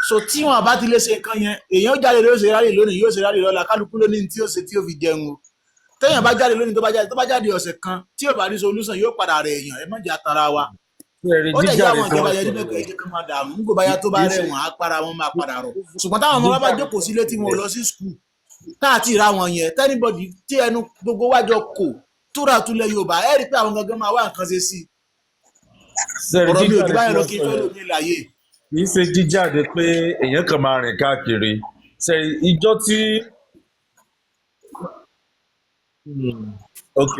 so tí wọn bá ti lè ṣe nǹkan yẹn èèyàn jáde ló ṣe rárí lónìí yóò ṣe rárí lọ́la kálukú lónìí tí ó ṣe tí ó fi jẹun o téèyàn bá jáde lónìí tó bá jáde ọ̀sẹ̀ kan tí ò bá ní solution yóò padà rẹ̀ èèyàn ẹ má jẹ́ àtàrà wa ó lè jẹ́ àwọn ìjọba yẹn níbẹ̀ pé ẹ̀jẹ̀ kan máa dààmú nígbò báyá tó bá rẹ̀ wọ́n á para wọn máa padà rọ̀ ṣùgbọ́n táwọn ọmọ wa bá jókòó sílé tí wọn ò lọ sí skul táàtì ìra wọn yẹn tẹ́nibọ̀dì tí ẹnu gbogbo wájọ kò túra túlẹ̀ Yorùbá ẹ̀ rí pé àwọn gangan máa wá nǹkan ṣe sí ọ̀rọ̀ mi ò jù báyìí lọ kí n fẹ́ lò ní ìlàyé kì í ṣe jíjáde pé èèyàn kan máa rìn káàkiri ṣe ìjọ tí ok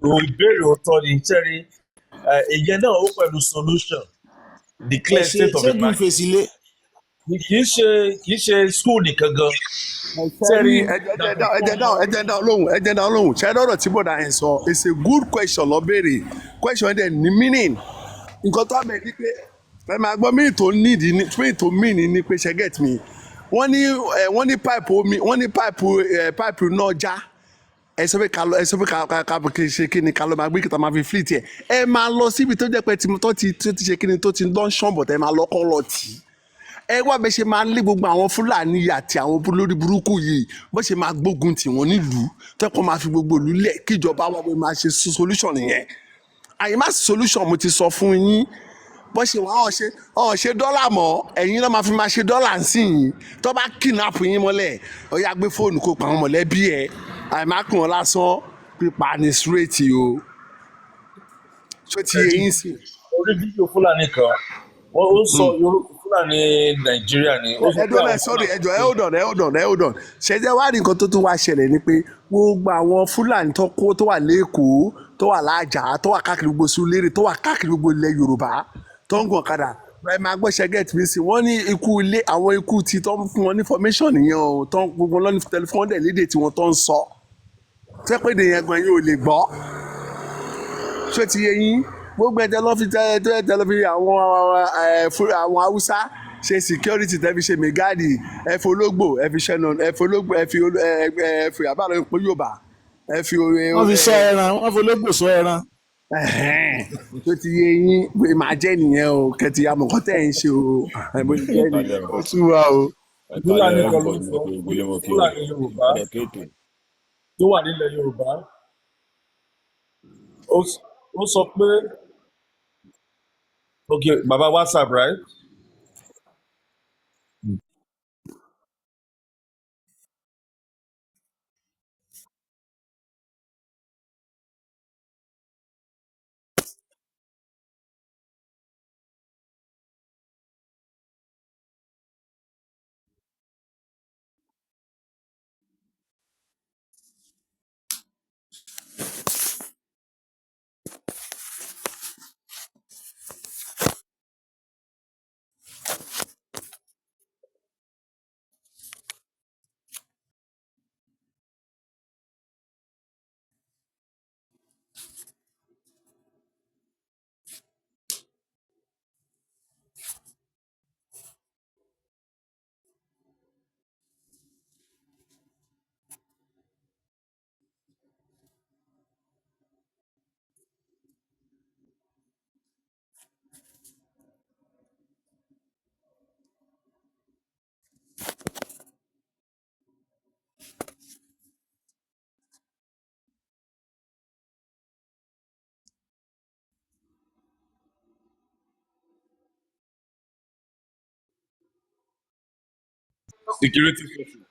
ìbéèrè òótọ́ ni sẹ́rí ìyẹn náà ó pẹ̀lú solution declare state of emergency kì í ṣe school nìkan gan sẹ́rí ẹ̀jẹ̀ dá lóhùn ṣẹ́rí ọ̀rọ̀ tí bọ̀dá yẹn sọ it's a good question lọ béèrè question dẹ̀ ní meaning nǹkan tó àbẹ̀ ní pé ẹ máa gbọ́ meaning tó nídìí meaning tó meaning ní pé ṣe get me wọ́n ní pipe omi wọ́n ní pipe náà já ẹ sọ pé ká ṣe kí ni ká lọ máa gbé kí ta máa fi fleet yẹ ẹ máa lọ síbi tó jẹ́ pé tó ti ṣe kí ni tó ti dán ṣọ́ọ̀bù tẹ́ máa lọ́kọ́ lọ tì í ẹ wá bẹ ṣe máa lé gbogbo àwọn Fúlàní àti àwọn lórí burúkú yìí bó ṣe máa gbógun tì wọ́n nílùú tẹ́kọ̀ọ́ máa fi gbogbo ìlú lẹ̀ kíjọba wà pé máa ṣe solution nìyẹn àyè má solution mo ti sọ fún yín bó ṣe wà ọ̀ ṣe dọ́là mọ́ ẹ̀yin náà máa fi máa ṣe dọ́là sí yín tó bá kidnap yín mọ́lẹ̀ ó yá gbé fóònù kó pa àwọn mọ̀lẹ́bí ẹ̀ àìmákùn wọn lásán pípa ní straight o ṣó ti yẹ yín sí. orí fídíò Fúlàní kan ó sọ Yorùbá Fúlàní Nàìjíríà ni. ẹjọ hold on ṣẹjẹ wá ní nǹkan tó tún wá ṣẹlẹ̀ ni pé gbogbo àwọn Fúlàní tó wà lẹ́kọ̀ọ́ tó wà lájà tó wà káàkiri gbogbo Surulere tó wà káàkiri gbogbo ilẹ̀ Yorùbá tó ń gàn kadà ẹ máa gbọ́ ṣẹ́gẹ́tì mi sí wọ́n ní ikú ilé àwọn ikú tí tó ń fún wọn ní information nìyẹn o tó ń gbogbo lọ́ní tẹlifóònù dẹ̀ lédè tí wọ́n tó ń sọ tẹ́pẹ́dẹ̀ yẹn gan yóò lè gbọ́ ṣé ti yẹ yín gbogbo ẹ̀jẹ̀ lọ́ fi àwọn Haúsá ṣe security tẹ́ fi ṣe mẹ́gáàdì ẹ fi ológbò ẹ fi ṣẹ́nu ẹ fi ológbò ẹ fi àbálọ̀ ìpò Yorùbá ẹ fi. wọ́n fi sọ ẹran wọ́n fi ológbò sọ ẹran. tó ti yé yín pé màá jẹ́ nìyẹn o kẹ́tì amọ̀kọ́ tẹ̀ ń ṣe o mo ti jẹ́ nìyẹn o tún wá o. Fúlàní kan ló sọ Fúlàní Yorùbá tó wà nílẹ̀ Yorùbá ó sọ pé okay baba WhatsApp right. Security social.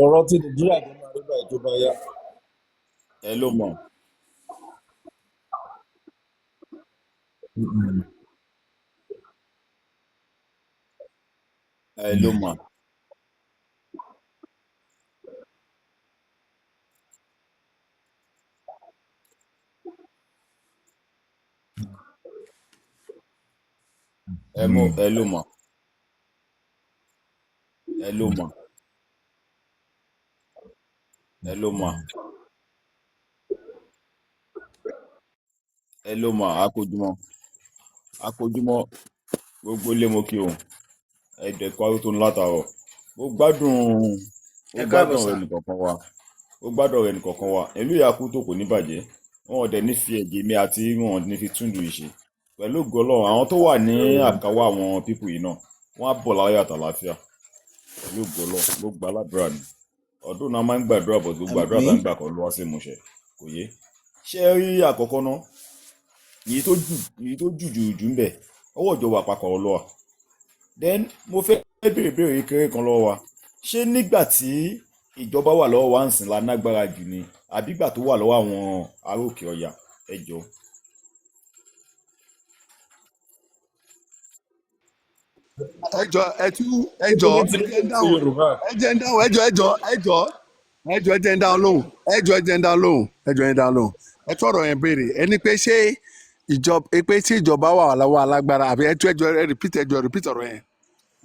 ọ̀rọ̀ tí Nàìjíríà tó máa rí báyìí tó bá yá. ẹ ló mọ̀ ẹ ló mọ̀ ẹ ló mọ̀ ẹ ló mọ̀ ẹ ló mọ̀ ẹ ló mọ̀ akójúmọ́ gbogbo ilé mo kí o ẹ̀dẹ̀ kọ́ tó ń látàrọ̀ mo gbádùn ọ̀rẹ́ nìkọ̀ọ̀kan wa ìlú ìyàkú tó kò ní bàjẹ́ wọn ò dẹ̀ ní fi ẹ̀jẹ̀ mi àti wọn ò ní fi túndù ìṣe pẹ̀lú gọlọ́ àwọn tó wà ní àkàwọ́ àwọn pípù yìí náà wọ́n á bọ̀ láyé àtàlàáfíà pẹ̀lú gọlọ́ ló gba aládùúrà ni ọdún náà máa ń gbàdúrà bọ̀ tó gbàdúrà bá ń gbà kan lọ́wọ́ sí ìmúṣẹ kò yé ṣé ẹ rí àkọ́kọ́ náà èyí tó jù ń bẹ̀ ọwọ́ ìjọba àpapọ̀ ọlọ́wà then mo fẹ́ béèrè kéré kan lọ́wọ́ wa ṣé nígbà tí ìjọba wà lọ́wọ́ wa ń sìn lánágbára jù ni àbígbà tó wà lọ́wọ́ àwọn ará òkè ọ̀yà ẹjọ́. ẹjọ́ ń dáhùn lóhùn ẹ tún ọ̀rọ̀ yẹn béèrè ẹni pé ṣé ìjọba wà lọ́wọ́ alágbára àbí ẹjọ́ repeat ọ̀rọ̀ yẹn.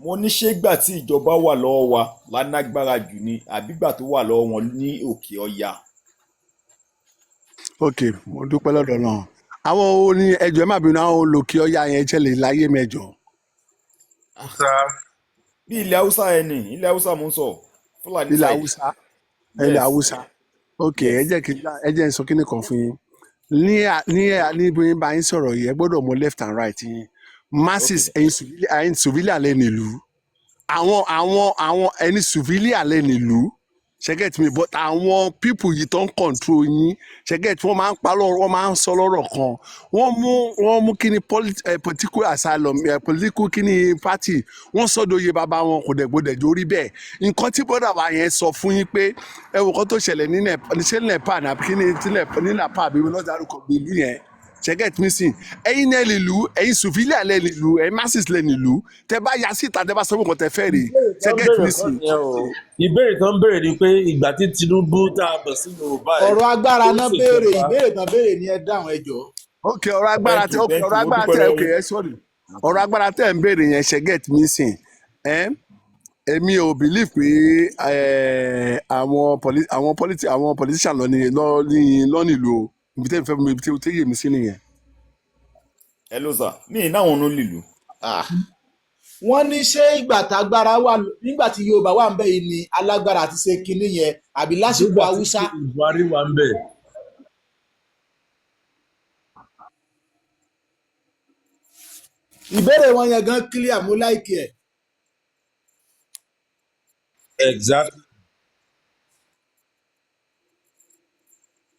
mo ní ṣé gbà tí ìjọba wà lọ́wọ́ wa lánágbára jù ni àbígbà tó wà lọ́wọ́ wọn ní òkè ọya. ok mo dúpẹ́ lọ́dọ̀ náà àwọn oní ẹjọ́ ẹ má bínú àwọn olókè ọya yẹn jẹ́ lè láyé mẹ́jọ. bí ilẹ̀ haúsá ẹ ní ilẹ̀ haúsá mo ń sọ fúlàní ilẹ̀ side. haúsá ilẹ̀ haúsá ok ẹ jẹ́ n sọ kíní kan fún yín ní bí yín bá yín sọ̀rọ̀ yìí ẹ gbọ́dọ̀ mọ left and right yín masses ẹ̀yin civilian lẹ́ nílùú àwọn ẹni civilian lẹ́ nílùú ṣẹ́gẹ̀tì mi but àwọn people yìí tó ń control yín ṣẹ́gẹ̀tì wọ́n máa ń pa lọ́rọ̀ wọ́n máa ń sọ lọ́rọ̀ kan wọ́n mú kíni political asylum political kíni party wọ́n sọ́dọ̀ iye bàbá wọn kò dẹ̀gbọ́dẹ̀ jórí bẹ́ẹ̀ nǹkan tí bọ́dà wa yẹn sọ fún yín pé ẹ wò kán tó ṣẹlẹ̀ ní Nepal àbí kíni ní Nepal àbí lọ́jà àrùkọ̀ ìlú yẹn ṣẹ́gẹ̀tì mi sìn ẹ̀yin náà lè lù ẹ̀yin civilian lè lù ẹ̀yin masses lè lù tẹ bá ya síta tẹ bá sọ fún tẹ fẹ́ rè ṣẹ́gẹ̀tì mi sìn. ìbéèrè tó ń béèrè ni pé ìgbà tí Tinubu tá a bọ̀ sí Yorùbá ẹ̀. ọ̀rọ̀ agbára náà béèrè ìbéèrè tán béèrè ní ẹ dáhùn ẹ jọ̀ọ́. ok ọ̀rọ̀ agbára tẹ ok ẹ sọ̀rọ̀ ọ̀rọ̀ agbára tẹ ń béèrè yẹn ṣẹ́gẹ̀tì mi sìn èmi ò believe pé àwọn politician lọ́nìlú o ibi tẹ́ fẹ́ mi ibi tẹ́ yé mi sí nìyẹn. ẹ ló sà mí ì náwọn ló lìlú. wọ́n ní ṣé ìgbà tágbára wà nígbà tí Yorùbá wà ń bẹ̀ yìí ni alágbára àti ṣe kinní yẹn àbí lásìkò Haúsá. Buhari wà ń bẹ̀. ìbéèrè wọn yẹn gan clear mú láìkí ẹ̀. exactly.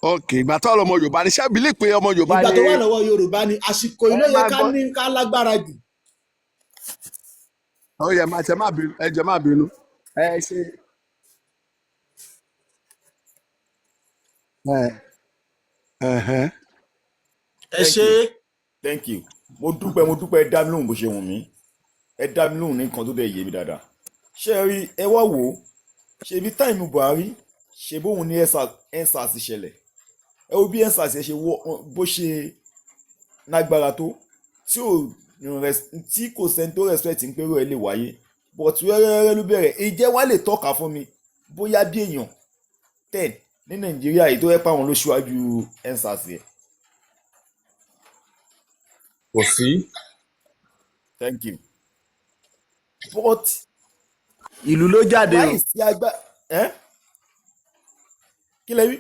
ok ìgbà tó ọmọ Yorùbá ní sábìlì pé ọmọ Yorùbá ní. ìgbà tó wà lọ́wọ́ Yorùbá ni àsìkò ilé yẹ ká ní ká lágbára jù. ó yẹ ẹ jẹ́ má bínú ẹ ṣe. ẹ ṣe. thank you mo dúpẹ́ ẹ dá mi lóhùn bó ṣe wù mí ẹ dá mi lóhùn ní nǹkan tó dẹ̀ yé mi dáadáa ṣé ẹ rí ẹ wá wò ó ṣebí táìmù Buhari ṣe bóun ní EndSARS ṣẹlẹ̀ ẹ wo bí EndSARS ṣe bó ṣe nágbára tó tí kò sẹ́ni tó respect ń pérò ẹ lè wáyé but wẹ́rẹ́wẹ́rẹ́ ló bẹ̀rẹ̀ ìjẹ́ wá lè tọ́ka fún mi bóyá bí èèyàn 10 ní Nàìjíríà yìí tó yẹ pé àwọn ló ṣíwájú EndSARS yẹn. kò sí. thank you but ìlú ló jáde o. láì sí agbá kí lẹ wí.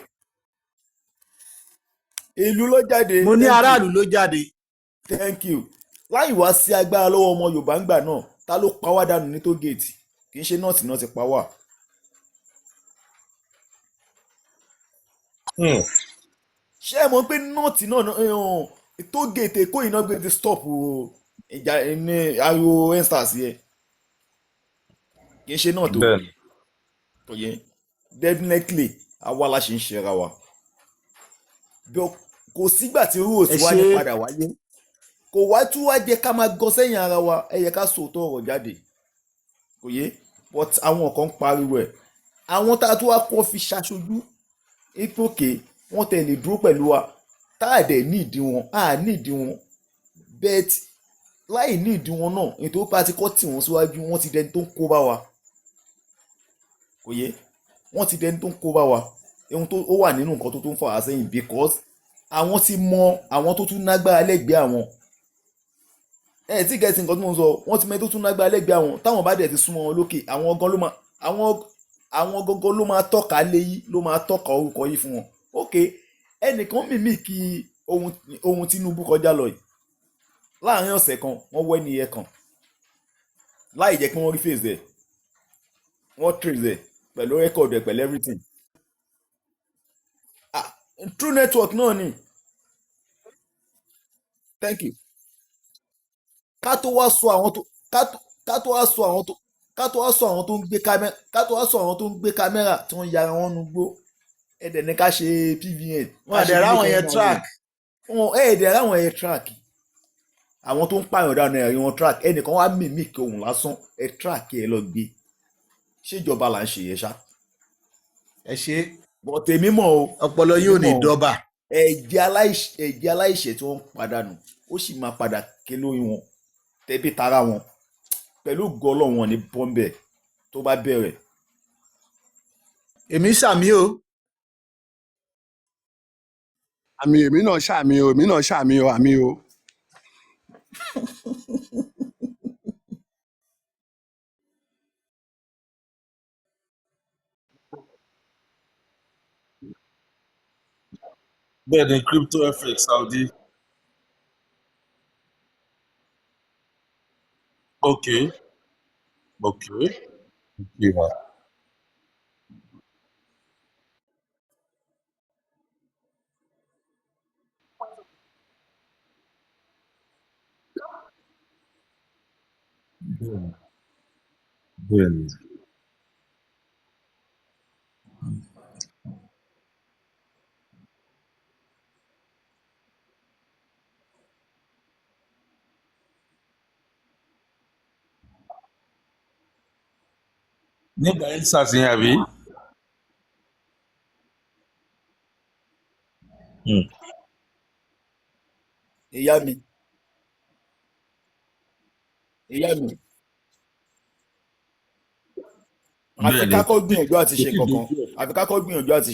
ìlú ló jáde. mo ní aráàlú ló jáde. thank you láì wá sí agbára lọ́wọ́ ọmọ Yorùbá ń gbà náà ta ló pa wá dànù ní tógèètì kì í ṣe nọ́ọ̀tì náà ti pa wá. ṣé ẹ mọ̀ pé nọ́ọ̀tì náà tógèètì Èkó iná gbé ti stop ìjà ní ariwo EndSARS yẹ kì í ṣe náà tó yẹ definitely àwa la ṣe ń ṣera wa kò sígbà tí irú òsì wa ní padà wáyé kò wá tún wá jẹ ká máa gọ sẹ́yìn ara wa ẹ yẹ ká sòótọ́ ọ̀rọ̀ jáde kò yé but àwọn kan ń pariwo ẹ̀ àwọn tá a tún wá kọ́ fi ṣaṣojú ìpòkè wọ́n tẹ̀ lè dúró pẹ̀lú wa tá a dẹ̀ ní ìdí wọn a ní ìdí wọn bet láì ní ìdí wọn náà ètò pa ti kọ́ tì wọ́n síwájú wọ́n ti dẹni tó ń kó bá wa kò yé wọ́n ti dẹni tó ń kó bá wa ohun tó wà nínú nǹkan tó ń fà á sẹ́yìn because àwọn ti mọ àwọn tó tún nágbára lẹ́gbẹ̀ẹ́ àwọn tí gẹ̀ẹ́sì nǹkan tí mo ń sọ wọ́n ti mọ tó tún lágbára lẹ́gbẹ̀ẹ́ àwọn táwọn bá dẹ̀ ti súnmọ́ wọn lókè àwọn gangan ló máa tọ́ka léyìí ló máa tọ́ka orúkọ yìí fún wọn ok ẹnìkan mìmí kí ohun Tinubu kọjá lọ yìí láàrin ọ̀sẹ̀ kan wọ́n wọ́ ẹni yẹn kan láì jẹ́ kí wọ́n rí fèsì ẹ̀ wọ́n trace ẹ̀ pẹ̀lú rẹ́kọ̀dù ẹ̀ pẹ̀lú everything true network náà ni thank you ká tó wá sọ àwọn tó ń gbé kámẹ́rà tí wọ́n yára wọn nu gbó ẹ̀dẹ̀ ní ká ṣe PVN wọn àdẹ̀ ráwọn yẹn track ẹ̀dẹ̀ ráwọn yẹn track àwọn tó ń pààyàn dáná ẹ̀rí wọn track ẹnìkan wá mímí kí ohun lásán ẹ track ẹ lọ gbé ṣèjọba là ń ṣe yẹn ṣá. ẹ ṣe bọ̀ tèmi mọ̀ o ọpọlọ yóò ní dọ́bà. ẹ̀jẹ̀ aláìṣẹ̀ tí wọ́n ń padànù ó sì máa padà ké lórí wọn tẹ́bí tara wọn pẹ̀lú ògo Ọlọ́run wọn ní bọ́m̀bẹ̀ tó bá bẹ̀rẹ̀. èmi ṣàmì o. èmi náà ṣàmì o àmì o. bẹ́ẹ̀ ni crypto FX Saudi. Okay. Yeah. Bẹ́ẹ̀ni. Nígbà EndSARS yẹn àbí? ìyá mi àfi Bẹ́ẹ̀ni. kákọ́ gbìyànjú àti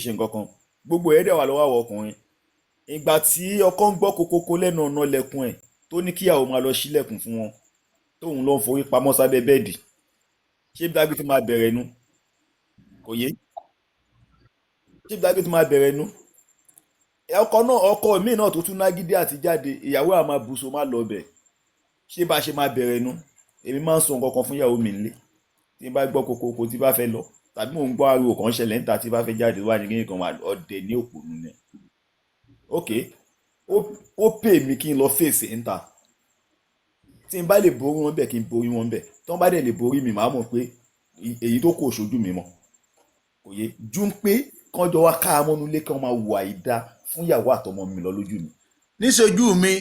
ṣe nǹkan kan gbogbo ẹ̀ dẹ̀ wà lọ́wọ́ àwọn ọkùnrin. ìgbà tí ọkọ ń gbọ́ kokoko lẹ́nu ọ̀nà lẹ̀kùn ẹ̀ tó ní kíyàwó máa lọ sílẹ̀kùn fún wọn tóun lọ ń forí pamọ́ sábẹ́ bẹ́ẹ̀dì ṣé dágbé tó máa bẹ̀rẹ̀ nu kò yé ṣé dágbé tó máa bẹ̀rẹ̀ nu ọkọ míì náà tó tún nágídí àti jáde ìyàwó àmà bùsọ má lọ bẹ̀ ṣé bá ṣe máa bẹ̀rẹ̀ nu èmi máa ń sọ nǹkan kan fún ìyàwó mi nílé tí n bá gbọ́ kokoko tí bá fẹ́ lọ tàbí mò ń gbọ́ ariwo kan ṣẹlẹ̀ níta tí bá fẹ́ jáde wá ní kíni kan máa ọdẹ ní òpònú ni ok ó pè mí kí n lọ fèsì níta tí n bá lè borí wọn bẹ̀ kí n borí wọn bẹ̀ tí wọ́n bá dẹ̀ lè borí mi màá mọ̀ pé èyí tó kò ṣojú mi mọ̀ kò yé jú ń pé kánjọ wá ká amọ́nulé kí wọ́n máa wà ìdá fún ìyàwó àtọmọ mi lọ lójú mi níṣojú mi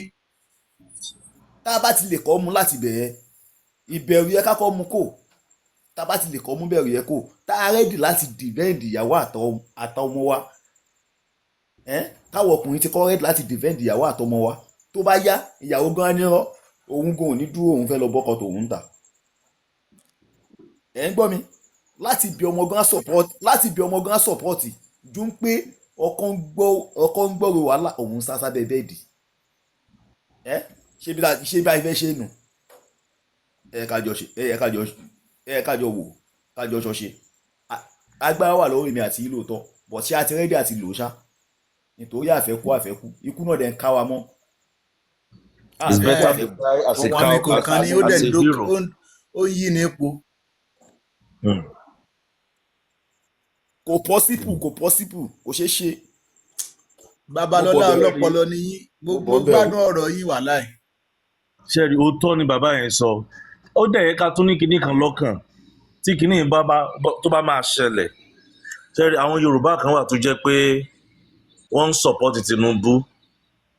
tá a bá ti lè kọ́ mú láti bẹ̀rẹ̀ ìbẹ̀rù yẹ ká kọ́ mú kò tá a bá ti lè kọ́ mú bẹ̀rù yẹ kò tá a rẹ́dì láti dìbẹ́ǹdì ìyàwó àtọmọ wa káwọn ọkùnrin ti kọ́ rẹ́dì láti dìbẹ́ǹdì ìyàwó àtọmọ wa tó bá yá ìyàwó gan nírọ́ òun gan ò ní dúró òun fẹ́ lọ bọ́kọ tòun ta ẹ̀ ń gbọ́ mi láti bí ọmọ gan sọ̀pọ̀tì ju ń pé ọkọ ń gbọ́rò wàhálà òun sásá bẹ́ẹ̀ bẹ́ẹ̀dì ṣé bí a fẹ́ ṣe nù kájọ wò kájọ ṣọṣe agbára wà lọ́wọ́ èmi àti ìlò tọ́ bọ̀ tí a ti rẹ́dí àti lò ṣá nítorí àfẹ́kù ikú náà dẹ̀ ń ká wa mọ́. It's better to die as a cow as a hero. ó yí ní epo. kò possible kò ṣeé ṣe. Babalọ́lá ọlọ́pọlọ ni yín gbogbo gbádùn ọ̀rọ̀ yín wà láì. Ṣẹ́rí òótọ́ ni bàbá yẹn sọ ó dẹ̀ yẹ ká tún ní kinní kan lọ́kàn tí kinní tó bá máa ṣẹlẹ̀ ṣẹ́rí àwọn Yorùbá kan wà tó jẹ́ pé wọ́n ń support Tinubu.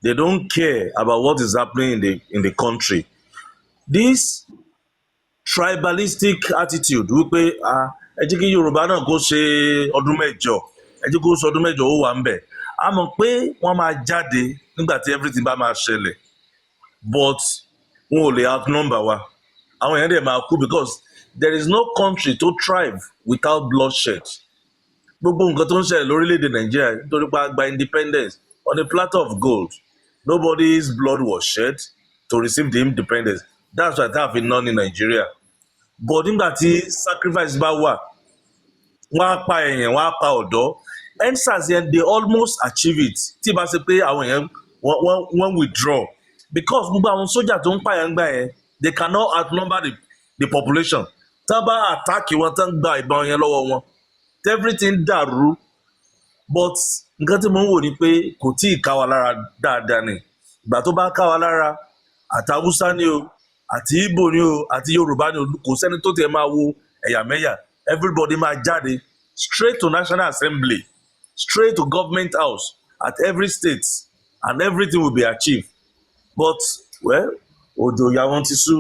They don't care about what is happening in the country. This tribalistic attitude wípé ẹ jẹ́ kí Yorùbá náà kó ṣe ọdún mẹ́jọ ẹ jẹ́ kó ṣe ọdún mẹ́jọ ó wà ń bẹ̀. A mọ̀ pé wọ́n máa jáde nígbà tí everything bá máa ṣẹlẹ̀ but wọn ò lè outnumber wa. Àwọn èèyàn dẹ̀ máa kú because there is no country to thrive without bloodshed. Gbogbo nǹkan tó ń ṣẹlẹ̀ lórílẹ̀‐èdè Nàìjíríà nítorí pé a gba independence on a platter of gold. Nobody's blood was shed to receive the independence. That's why tá a fi ná ní Nàìjíríà. But nígbà tí sacrifice bá wà wọ́n á pa èèyàn wọ́n á pa ọ̀dọ́. EndSARS yẹn they almost achieve it tí bá ṣe pé àwọn èèyàn wọ́n withdraw because gbogbo àwọn sójà tó ń pààyàn gbà yẹn they cannot outnumber the population. Tá bá attack wọn tán gba ìbọn yẹn lọ́wọ́ wọn everything dàrú but nǹkan tí mo ń wò ni pé kò tí ì ká wa lára dáadáa ni ìgbà tó bá ká wa lára àti Haúsá ni o àti Ìgbò ni o àti Yorùbá ni o kò sẹ́ni tó tiẹ̀ máa wo ẹ̀yàmẹ́yà everybody máa jáde straight to National Assembly straight to government house at every state and everything will be achieved but well òjò ìyá wọn ti sú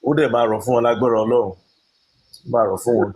ó dẹ̀ máa rọ̀ fún wọn lágbára Ọlọ́run máa rọ̀ fún wọn.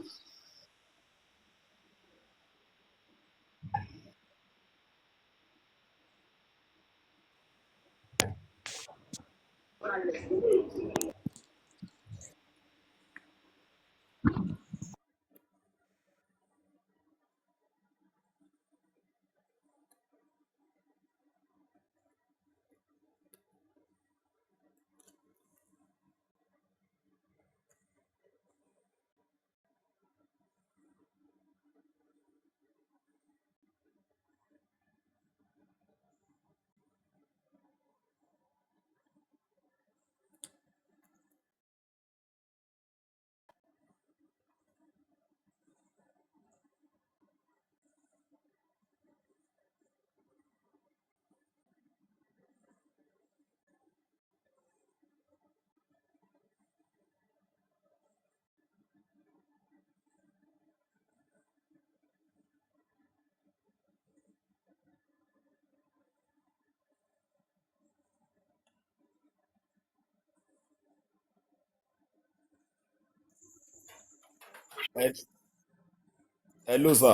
ẹ ló sà,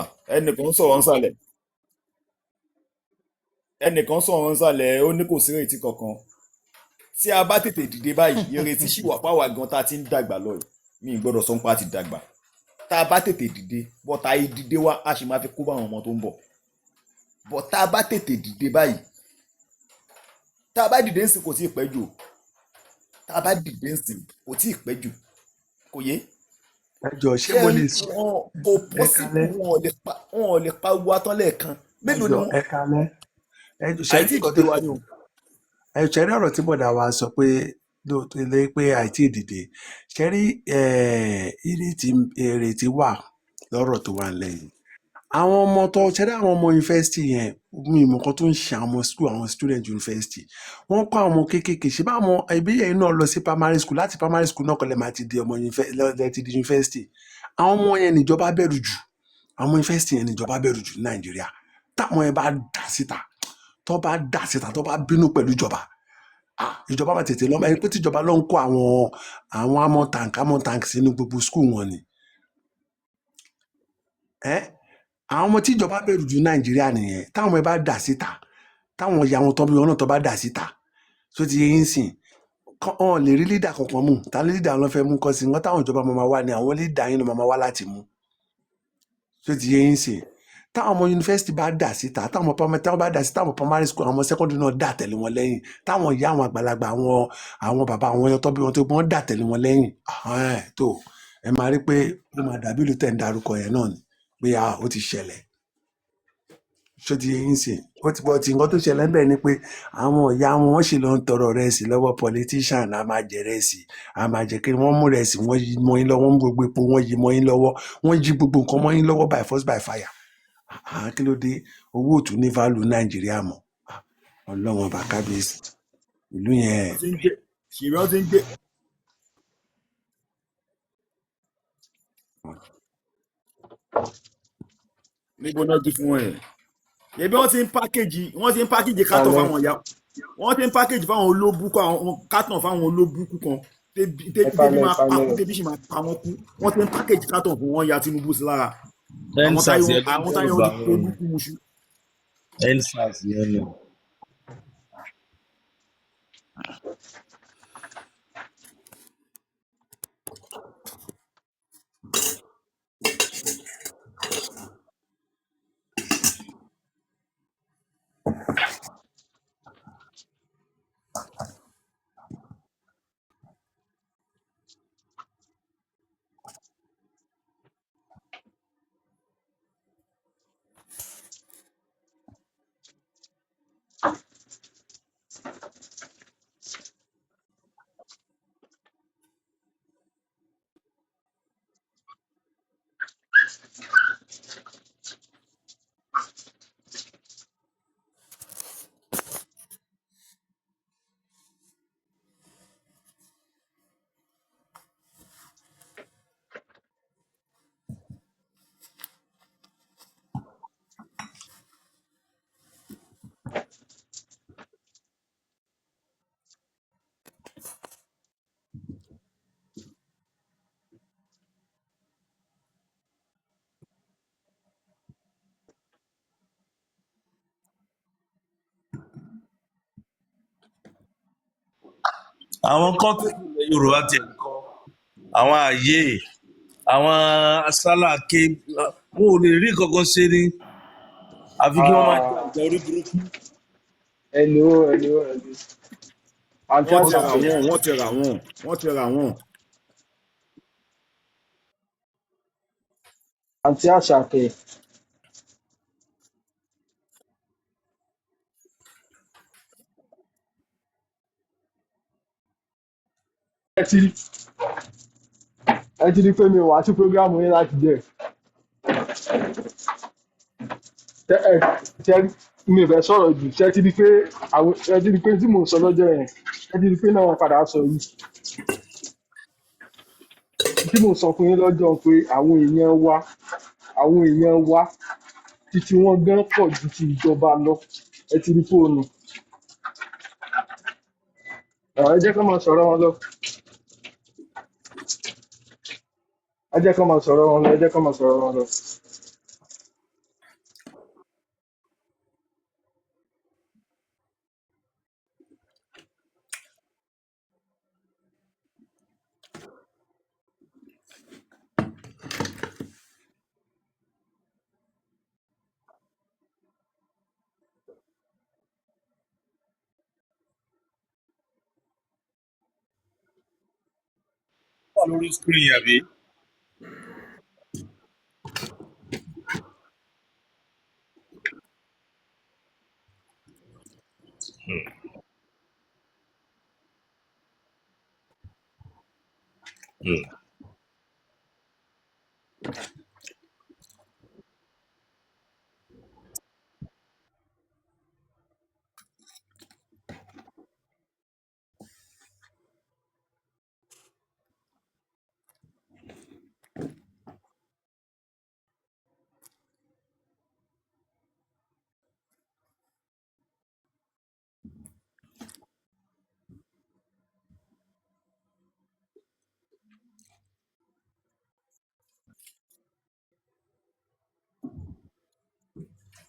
ẹnìkan sọ̀rọ̀ nsàlẹ̀ ó ní kò sí ìrètí kankan. Tí a bá tètè dìde báyìí ìrètí sì wà páwa gan tá a ti ń dàgbà lọ yìí, mi ì gbọ́dọ̀ sọ pé a ti dàgbà. Tá a bá tètè dìde bọ́tà ìdìde wa a sì máa fi kó bá àwọn ọmọ tó ń bọ̀. Bọ̀ tá a bá tètè dìde báyìí, tá a bá dìde ńsìn kò tí ì pẹ́ jù o. Tá a bá dìde ńsìn kò tí ì pẹ́ jù, kò yé. ẹ jọ ṣé mo lè sọ kò pọ́sibú wọn ò lè pa owó atán lẹ́ẹ̀kan. Mélòó ni ẹ kalẹ̀ ẹ jọ ṣe àìtí ìdìde wa ni o. ẹ ṣe rí ọ̀rọ̀ tí bọ̀dà wa sọ pé lé pé àìtí ìdìde ṣe rí ìrètí wà lọ́rọ̀ tó wà lẹ́yìn àwọn ọmọ tó ṣe rí àwọn ọmọ yunifásitì yẹn mi ìmọ̀ kan tó ń ṣe àwọn school àwọn student yunifásitì wọ́n kọ́ àwọn ọmọ kéékèèké ṣe bá àwọn ẹbí yẹn náà lọ sí primary school láti primary school náà kọ́lẹ̀ máa ti di ọmọ yunifásitì àwọn ọmọ yẹn níjọba bẹ̀rù jù àwọn yunifásitì yẹn níjọba bẹ̀rù jù ní Nàìjíríà táwọn yẹn bá dà síta tó bá dà síta tó bá bínú pẹ̀lú ìjọba ìjọba máa tètè lọ́mọ ẹni pé tíjọba ló ń kó àwọn amọ̀tàǹk sínú gbogbo skul wọn ni àwọn ọmọ tíjọba bẹ̀rù jù Nàìjíríà nìyẹn táwọn ọmọ ẹ bá dà síta táwọn ìyá wọn tọ́bi wọn náà tó bá dà síta tó ti yẹ yín sìn wọn lè rí lídà kankan mú ta lídà wọn fẹ́ mú kọ́ sí wọn táwọn ìjọba máa wá ní àwọn lídà yín ló máa wá láti mú tó ti yẹ yín sìn táwọn ọmọ yunifásitì bá dà síta táwọn bá dà síta àwọn primary school àwọn secondary náà dà tẹ̀lé wọn lẹ́yìn táwọn ìyá àwọn àgbàlagbà àwọn bàbá àwọn ẹyọ tọ́bí wọn tó gbọ́n dà tẹ̀lé wọn lẹ́yìn tó ẹ máa rí pé ó máa dàbí ìlú tẹ̀ ń darúkọ yẹn náà ni pé ó ti ṣẹlẹ̀ ṣó ti yẹn sìn ó ti bọ́ ti nǹkan tó ṣẹlẹ̀ ń bẹ̀ ni pé àwọn ìyá wọn sì lọ ń tọrọ rẹsì lọ́wọ́ politician a máa jẹ rẹsì a máa jẹ kí wọ́n mú rẹsì wọ́n yí mọ́ yín lọ́wọ́ wọ́n mú gbogbo epo wọ́n yí mọ́ yín lọ́wọ́ wọ́n yí gbogbo nǹkan mọ́ yín lọ́wọ́ by force by fire kí ló dé owó òtún ní value Nàìjíríà mọ́ Ọlọ́run ọba kábíyèsí ìlú yẹn. ṣìrọ́ ti ń gbé. níbo náà ti fún ẹ ẹbí wọ́n ti ń pákéjì kátọ̀ fáwọn ìyá wọ́n ti ń pákéjì fáwọn olóbùkú àwọn kátọ̀ fáwọn olóbùkú kan tẹbi máa pa kú tẹbi sì máa pa wọ́n kú wọ́n ti ń pákéjì kátọ̀ fún wọn ya Tinubu sí lára àwọn táyọ̀ wọn ti olùkú muṣu. EndSARS yẹn ni. àwọn kọ́ńtì ilẹ̀ Yorùbá ti ẹ̀kọ́ àwọn ààyè àwọn asálàké wọn ò lè rí kankan ṣe ni àfi kí wọ́n máa jẹ àjẹ orí burúkú. wọ́n ti ra wọn. àǹtí Àṣàkẹ́ ẹ ti rí pé mi ò wá sí prógrámù yín láti jẹ mi ò fẹ́ sọ̀rọ̀ jù ṣé ẹ ti rí pé tí mò ń sọ lọ́jọ́ yẹn ẹ ti rí pé náà wọ́n padà sọ yìí tí mò ń sọ fún yín lọ́jọ́ pé àwọn èèyàn wa títí wọ́n gán pọ̀ ju ti ìjọba lọ ẹ ti rí fóònù ẹ jẹ́ ká máa sọ̀rọ̀ wọn lọ. ẹ jẹ́ kó máa sọ̀rọ̀ wọn lọ ẹ jẹ́ kó máa sọ̀rọ̀ wọn lọ. wà lórí screen yẹn àbí.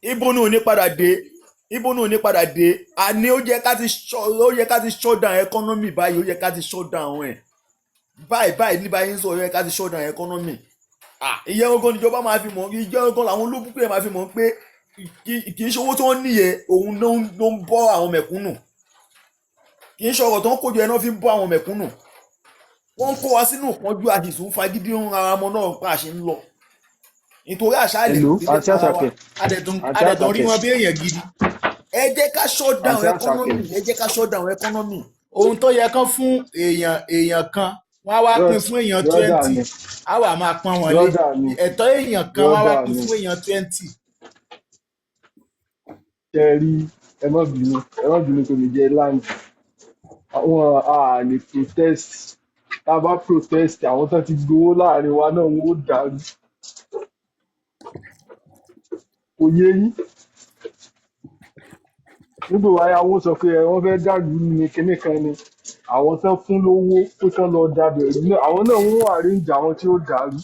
ibo náà ò ní padà dé ibo náà ò ní padà dé àní ó yẹ ká ti shut down economy báyìí ó yẹ ká ti shut down ẹ̀ báyìí ní báyìí ń sọ ó yẹ ká ti shut down economy ìyẹn ogun níjọba máa fi mọ̀ ìyẹn ogun làwọn olóbùkún yẹn máa fi mọ̀ pé kì í ṣe owó tí wọ́n níyẹn òun ló ń bọ́ àwọn mẹ̀kúnnù kì í ṣe ọ̀rọ̀ tó ń kójọ ẹ̀ náà fi ń bọ́ àwọn mẹ̀kúnnù wọ́n ń kó wa sínú ìpọ́njú àdìsún fagídí ń ara ọmọ náà pa àṣẹ ń lọ nítorí àṣà lè Hello, àti àṣàkẹ́ adẹ̀tún rí wọn bí èèyàn gidi. ẹ jẹ́ ká shut down àti economy àṣàkẹ́ ẹ jẹ́ ká shut down economy. ohun tó yẹ kán fún èèyàn kan wọ́n á wá pín fún èèyàn yọ̀ọ́dà 20 ni á wà máa pọ́n wọn lé yọ̀ọ́dà ni ẹ̀tọ́ èèyàn kan wọ́n á wá yọ̀ọ́dà pín ni fún èèyàn 20. ṣe rí ẹ má bínú kò ní jẹ land àwọn a lè protest tá a bá protest àwọn tó ti gbowó láàrin wa náà wọn ó dàrú kò yé yín nígbà wáyà wọn sọ pé wọn fẹ́ dàrú ní kinní kan ni àwọn tán fún lówó pé kán lọ dàbẹ̀rù náà àwọn náà wọn arrange àwọn tí ó dàrú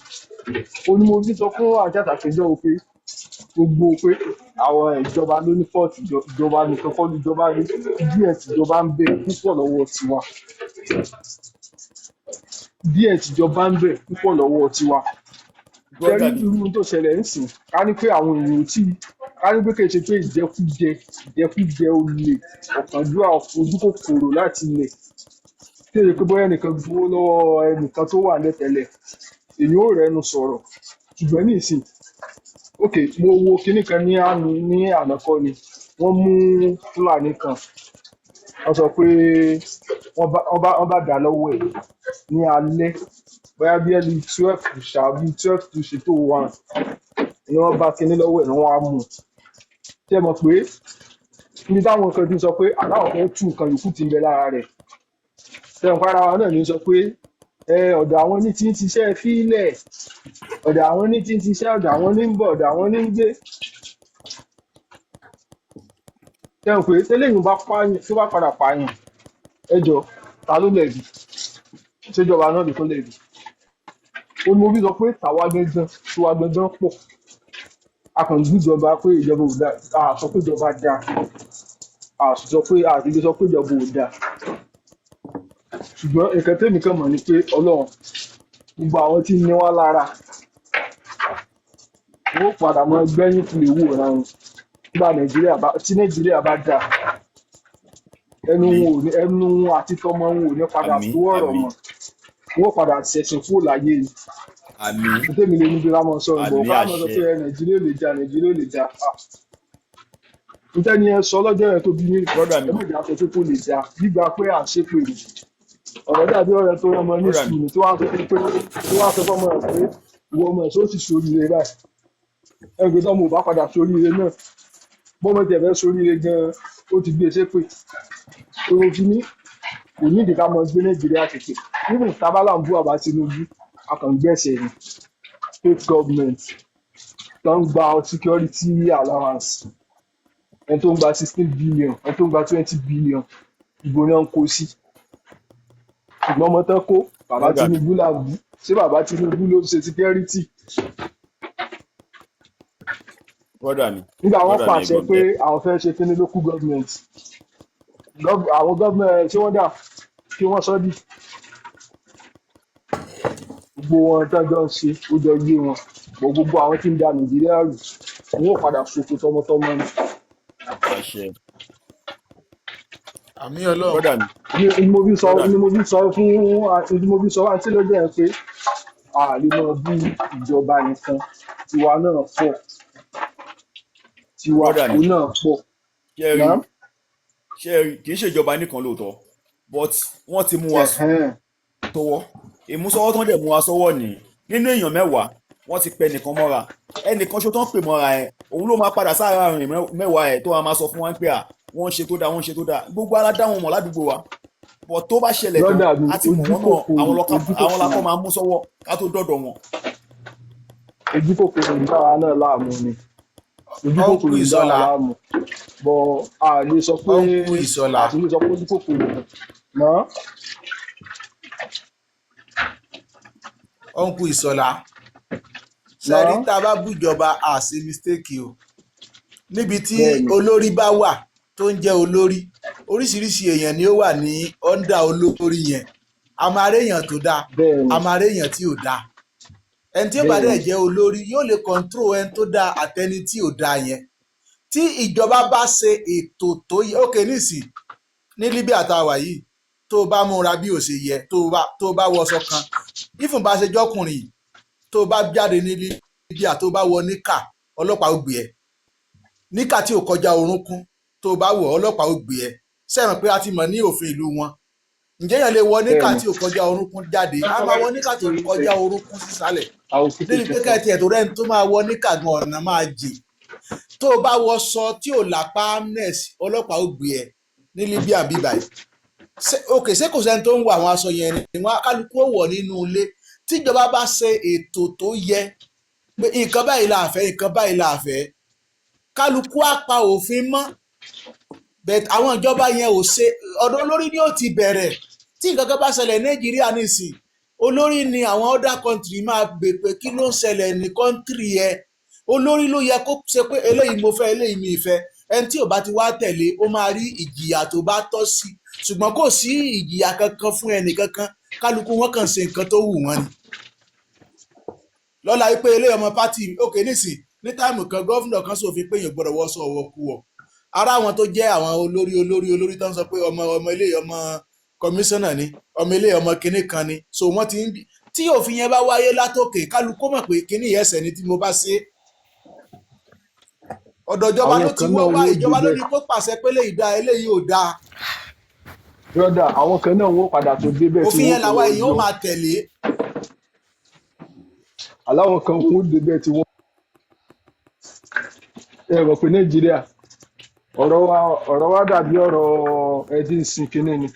ó ní mo fi sọ fún àjàtàkẹjọ pé gbogbo pé àwọn ìjọba ló ní fọ́ọ̀tì ìjọba nìkan kọ́ níjọba ní díẹ̀ tìjọba ń bẹ̀ púpọ̀ lọ́wọ́ tiwa díẹ̀ tìjọba ń bẹ̀ púpọ̀ lọ́wọ́ tiwa brother tẹ́rí mi irú tó ṣẹlẹ̀ ń sìn ká ní pé àwọn èèyàn tí ká ní pé kì í ṣe pé ìjẹkújẹ olè ọ̀kánjúà ojú kòkòrò láti ilẹ̀ tí èyí pé bóyá ẹnìkan gbowó lọ́wọ́ ẹnìkan tó wà lẹ́tẹ̀lẹ̀ èyí ò rẹnu sọ̀rọ̀ ṣùgbọ́n ní ìsìn ok mo wo kinní kan ní àná kọ́ ni wọ́n mú fúlàní kan wọ́n sọ pé wọ́n bá dà lọ́wọ́ ẹ̀ ní alẹ́ bóyá bí ẹni 12 ṣàbí 12 to ṣètò 1 ni wọ́n bá kinní lọ́wọ́ ẹ̀ ni wọ́n á mú un ṣé ẹ mọ̀ pé níbi táwọn kan ti sọ pé aláwọ̀ fẹ́ tú nǹkan yòókù ti ń bẹ lára rẹ̀ ṣẹ́yìn para wa náà ní sọ pé ọ̀dọ̀ àwọn ní ti ń ṣiṣẹ́ fílẹ̀ ọ̀dọ̀ àwọn ní ti ń ṣiṣẹ́ ọ̀dọ̀ àwọn ní ń bọ̀ ọ̀dọ̀ àwọn ní ń gbé ṣẹ́yìn pé tẹ́lẹ̀yìn bá pààyàn tó bá padà pààyàn ẹjọ́ ta ló lẹ̀bi ṣèjọba náà lè tó lẹ̀bi ó ní mo fi sọ pé tàwa gangan pọ̀ a kàn gbújọba pé ìjọba ò dáa a sọ pé ìjọba dáa a sọ pé àtìlẹ́ sọ pé ìjọba ò dáa ṣùgbọ́n nǹkan tẹ́mi kan mọ̀ ni pé ọlọ́run gbogbo àwọn tí ń ní wá lára wọ́n padà mọ gbẹ́yìn fún ìwú ọ̀ràn nígbà tí nàìjíríà bá dáa ẹnu wọn àti tọmọ wọn ò ní padà tó ọ̀rọ̀ mọ́ wọ́n padà ṣẹ̀ṣẹ̀ kúrò láyé ni tẹ́mi lè níbi ká mọ sọ ìbọn ká mọ sọ pé nàìjíríà lè jà nítorí ẹ sọ lọ́jọ́ yẹn tó bí ní ẹgbẹ̀jà sọ pé kò lè jà gbígbà pé à ń ṣépè ni ọ̀rọ̀ dàbí ọ̀rẹ́ tó rọmọ ní sùúrù tí wọ́n á sọ fọ́mọ rẹ̀ pé ìwọ ọmọ ẹ̀ sóòtì sóríire báyìí ẹgbẹ́ tó mọ̀ bá padà sóríire náà bọ́mọ tẹ̀ fẹ́ sóríire gan-an ó ti gbé e ṣépè òun fi ní kò ní ìdíkà mọ gbé nàìjíríà tètè nínú tábàlà ń bú àbá Tinubu akàngbẹ̀sẹ̀ ni state government tó ń gba security allowance ẹni tó ń gba 16 billion ẹni tó ń gba 20 billion ìbò náà ń kó sí ṣùgbọ́n ọmọ tán kó bàbá Tinubu là bú ṣé bàbá Tinubu ló ṣe security bọ́dà mi nígbà wọ́n bọ́dà mi pàṣẹ ẹ̀gbọ́n pé mi àwọn fẹ́ ṣe kíní local government àwọn government tí wọ́n dà kí wọ́n sọ di gbogbo wọn tọ́jọ́ ń ṣe ó jọ yé wọn bọ̀ gbogbo àwọn tí ń da Nàìjíríà rù wọn ò padà ṣòfò tọmọtọmọ ni. àṣẹ àmì Ọlọ́run. bọ́dà mi ni mo fi sọ bọ́dà mi ni mo fi sọ fún ni mo fi sọ wá sí lọ́jọ́ yẹn pé a lè máa bú ìjọba nìkan tiwa náà pọ̀ tiwa bọ́dà mi òun náà pọ̀ ṣe rí náà. ṣe rí kì í ṣèjọba nìkan lóòótọ́ but wọ́n ti mú wa sọ́wọ́ ìmúsọ́wọ́ tó ń dẹ̀ mú wa sọ́wọ́ ní nínú èèyàn 10 wọ́n ti pẹ nìkan mọ́ra ẹnìkan ṣo tó ń pè mọ́ra ẹ̀ òun ló máa padà sára àrùn 10 ẹ̀ tó máa sọ fún wa pé wọ́n ṣe tó dáa wọ́n ṣe tó dáa gbogbo aládá wọn mọ̀ ládùúgbò wa bọ̀ tó bá ṣẹlẹ̀ tán á ti mọ̀ wọ́n náà àwọn lakọ́ máa mú sọ́wọ́ ká tó dọ̀dọ̀ wọn. ojú kòkòrò ń dára náà láàmú ni ojú kòkòrò ń dára láàmú bọ̀ a lè sọ pé àti lè sọ pé ojú kòkòrò náà. ọ̀nkú Ìṣọ̀lá sẹ́rí tá a bá bújọba àṣì mistake o níbi tí olórí bá wà tó ń jẹ́ olórí oríṣiríṣi èèyàn ni ó wà ní ọ́ndà olórí yẹn amaréèyàn tó dáa amaréèyàn tí ò dáa ẹni tí ó bá dẹ̀ jẹ́ olórí yóò lè control ẹni tó dáa àtẹni tí ò dáa yẹn tí ìjọba bá ṣe ètò tó yẹ ókè nísì ní Libya tá a wà yìí tó bá múra bí ò ṣe yẹ tó bá wọṣọ kan ìfún bá ṣe jọkùnrin tó bá jáde ní Libya tó bá wọ níkà ọlọ́pàá ó gbé ẹ níkà tí ò kọjá orúnkún tó bá wọ ọlọ́pàá ó gbé ẹ sẹ́wọ̀n pé a ti mọ̀ ní òfin ìlú wọn ǹjẹ́ yẹn lè wọ níkà tí ò kọjá orúnkún jáde a máa wọ níkà tí ò kọjá orúnkún sísàlẹ̀ níbi pé kẹ́ẹ̀tì ẹ̀ tó rẹ́ni tó máa wọ níkà gan ọ̀nà máa jì tó bá wọ sọ tí ò lápá amnes ọlọ́pàá ó gbé ẹ ní Libya bíbáyìí òkè ṣé kò sẹ́ni tó ń wọ àwọn aṣọ yẹn ni wọ́n kálukú ó wọ̀ nínú ilé tíjọba bá ṣe ètò tó yẹ pé nǹkan báyìí la fẹ́ nǹkan báyìí la fẹ́ kálukú á pa òfin mọ́ bẹ́ẹ̀ àwọn ìjọba yẹn ò ṣe ọ̀dọ̀ olórí ni ó ti bẹ̀rẹ̀ tí nǹkan kan bá ṣẹlẹ̀ Nàìjíríà nísìn olórí ni àwọn other country máa gbè pé kí ló ń ṣẹlẹ̀ ní country ẹ olórí ló yẹ kó ṣe pé eléyìí mo fẹ́ eléyìí mi fẹ́ ẹni tí ò bá ti wá tẹ̀lé ó máa rí ìjìyà tó bá tọ́ sí ṣùgbọ́n kò sí ìjìyà kankan fún ẹnì kankan kálukú wọn kàn ṣe nǹkan tó wù wọ́n ni lọ́la wípé ilé ọmọ pátì òkè nísìn ní táìmù kan gọ́fúnà kan ṣòfin pé èèyàn gbọ́dọ̀ wọ́sọ ọwọ́ kú ọ ara àwọn tó jẹ́ àwọn olórí tó ń sọ pé ọmọ ilé ọmọ kọmíṣánná ni ọmọ ilé ọmọ kinní kan ni so wọ́n ti ń tí òfin yẹn bá wáyé látòkè kálukú mọ̀ pé kinní yẹn ẹsẹ̀ ni tí mo bá ṣe ọ̀dọ̀ ìjọba ló ti wọ́ wá ìjọba ló ní kó pàṣẹ pé eléyìí dáa eléyìí ò dáa. brọ́dà àwọn kan náà wọ́n padà tó débẹ̀ tí wọ́n òfin yẹn làwa èèyàn ó máa tẹ̀lé. aláwọn kan wọ́n débẹ̀ tí wọ́n rò pé Nàìjíríà ọ̀rọ̀ wa dàbí ọ̀rọ̀ ẹ tí ń sin kinní ni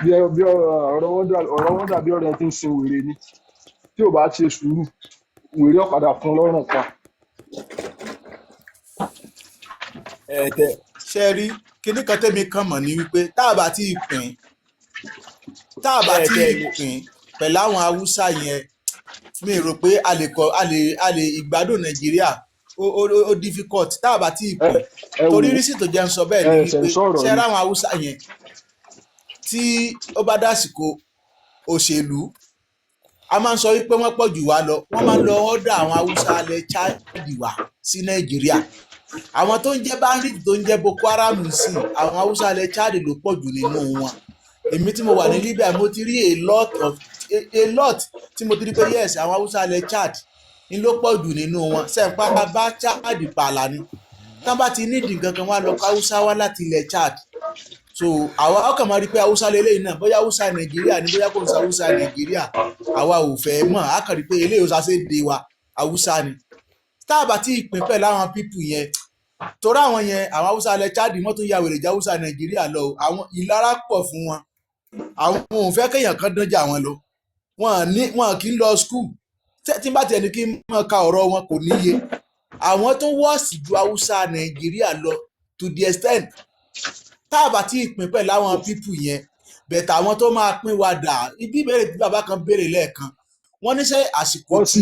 bí ọ̀rọ̀ wọn dàbí ọ̀rọ̀ ẹ tí ń sin wèrè ni tí ò bá ṣe sùúrù wèrè ọ̀padà fún lọ́rùn pa. ṣe rí kíní kan tẹ́mi kan mọ̀ ní wípé tá a bá ti pín pẹ̀lú àwọn Haúsá yẹn mi rò pé a lè ìgbádùn Nàìjíríà ó difficult tá a bá ti pín torí rísì tó jẹ́ ń sọ bẹ́ẹ̀ ni wípé ṣe ráwọn Haúsá yẹn tí ó bá dásìkò òṣèlú a máa ń sọ wípé wọ́n pọ̀ jù wá lọ wọ́n máa ń lọ ọ́dà àwọn Haúsá alẹ́ Chad wá sí Nàìjíríà àwọn tó ń jẹ́ bandit tó ń jẹ́ Boko Haram sí àwọn Haúsá alẹ́ Chad ló pọ̀ jù nínú wọn èmi tí mo wà ní Libya mo ti rí a lot tí mo ti rí pé yes àwọn Haúsá alẹ́ Chad ni ló pọ̀ jù nínú wọn sẹ́ǹpá bá Chad pààlà ni tán bá ti nídìí gangan wá lọ Haúsá wá láti ilẹ̀ Chad so àwa ọkàn máa rí pé Haúsá lélẹ́yìn náà bóyá Haúsá Nàìjíríà ni bóyá kò ń sa Haúsá Nàìjíríà àwa ò fẹ́ mọ̀ á kàn rí pé eléyìí ó sá sí èdè wa Haúsá ni táàbà tí ìpín pẹ̀lú àwọn pípù yẹn torí àwọn yẹn àwọn Haúsá alẹ́ Chad wọ́n tún ya wèrè já Haúsá Nàìjíríà lọ àwọn ìlara pọ̀ fún wọn àwọn ò fẹ́ kéèyàn kan dánjà wọn lọ wọn kì í lọ skul tí bá tiẹ̀ ní kí n mọ̀ ká ọ̀rọ̀ wọn kò níye àwọn tó wọ́ọ̀sì ju Haúsá Nàìjíríà lọ to the extent táàbà tí ìpín pẹ̀lú àwọn pípù yẹn bẹ̀tà àwọn tó máa pín wa dà ibi ìbéèrè tí bàbá kan béèrè lẹ́ẹ̀kan wọ́n ní ṣé àsìkò tí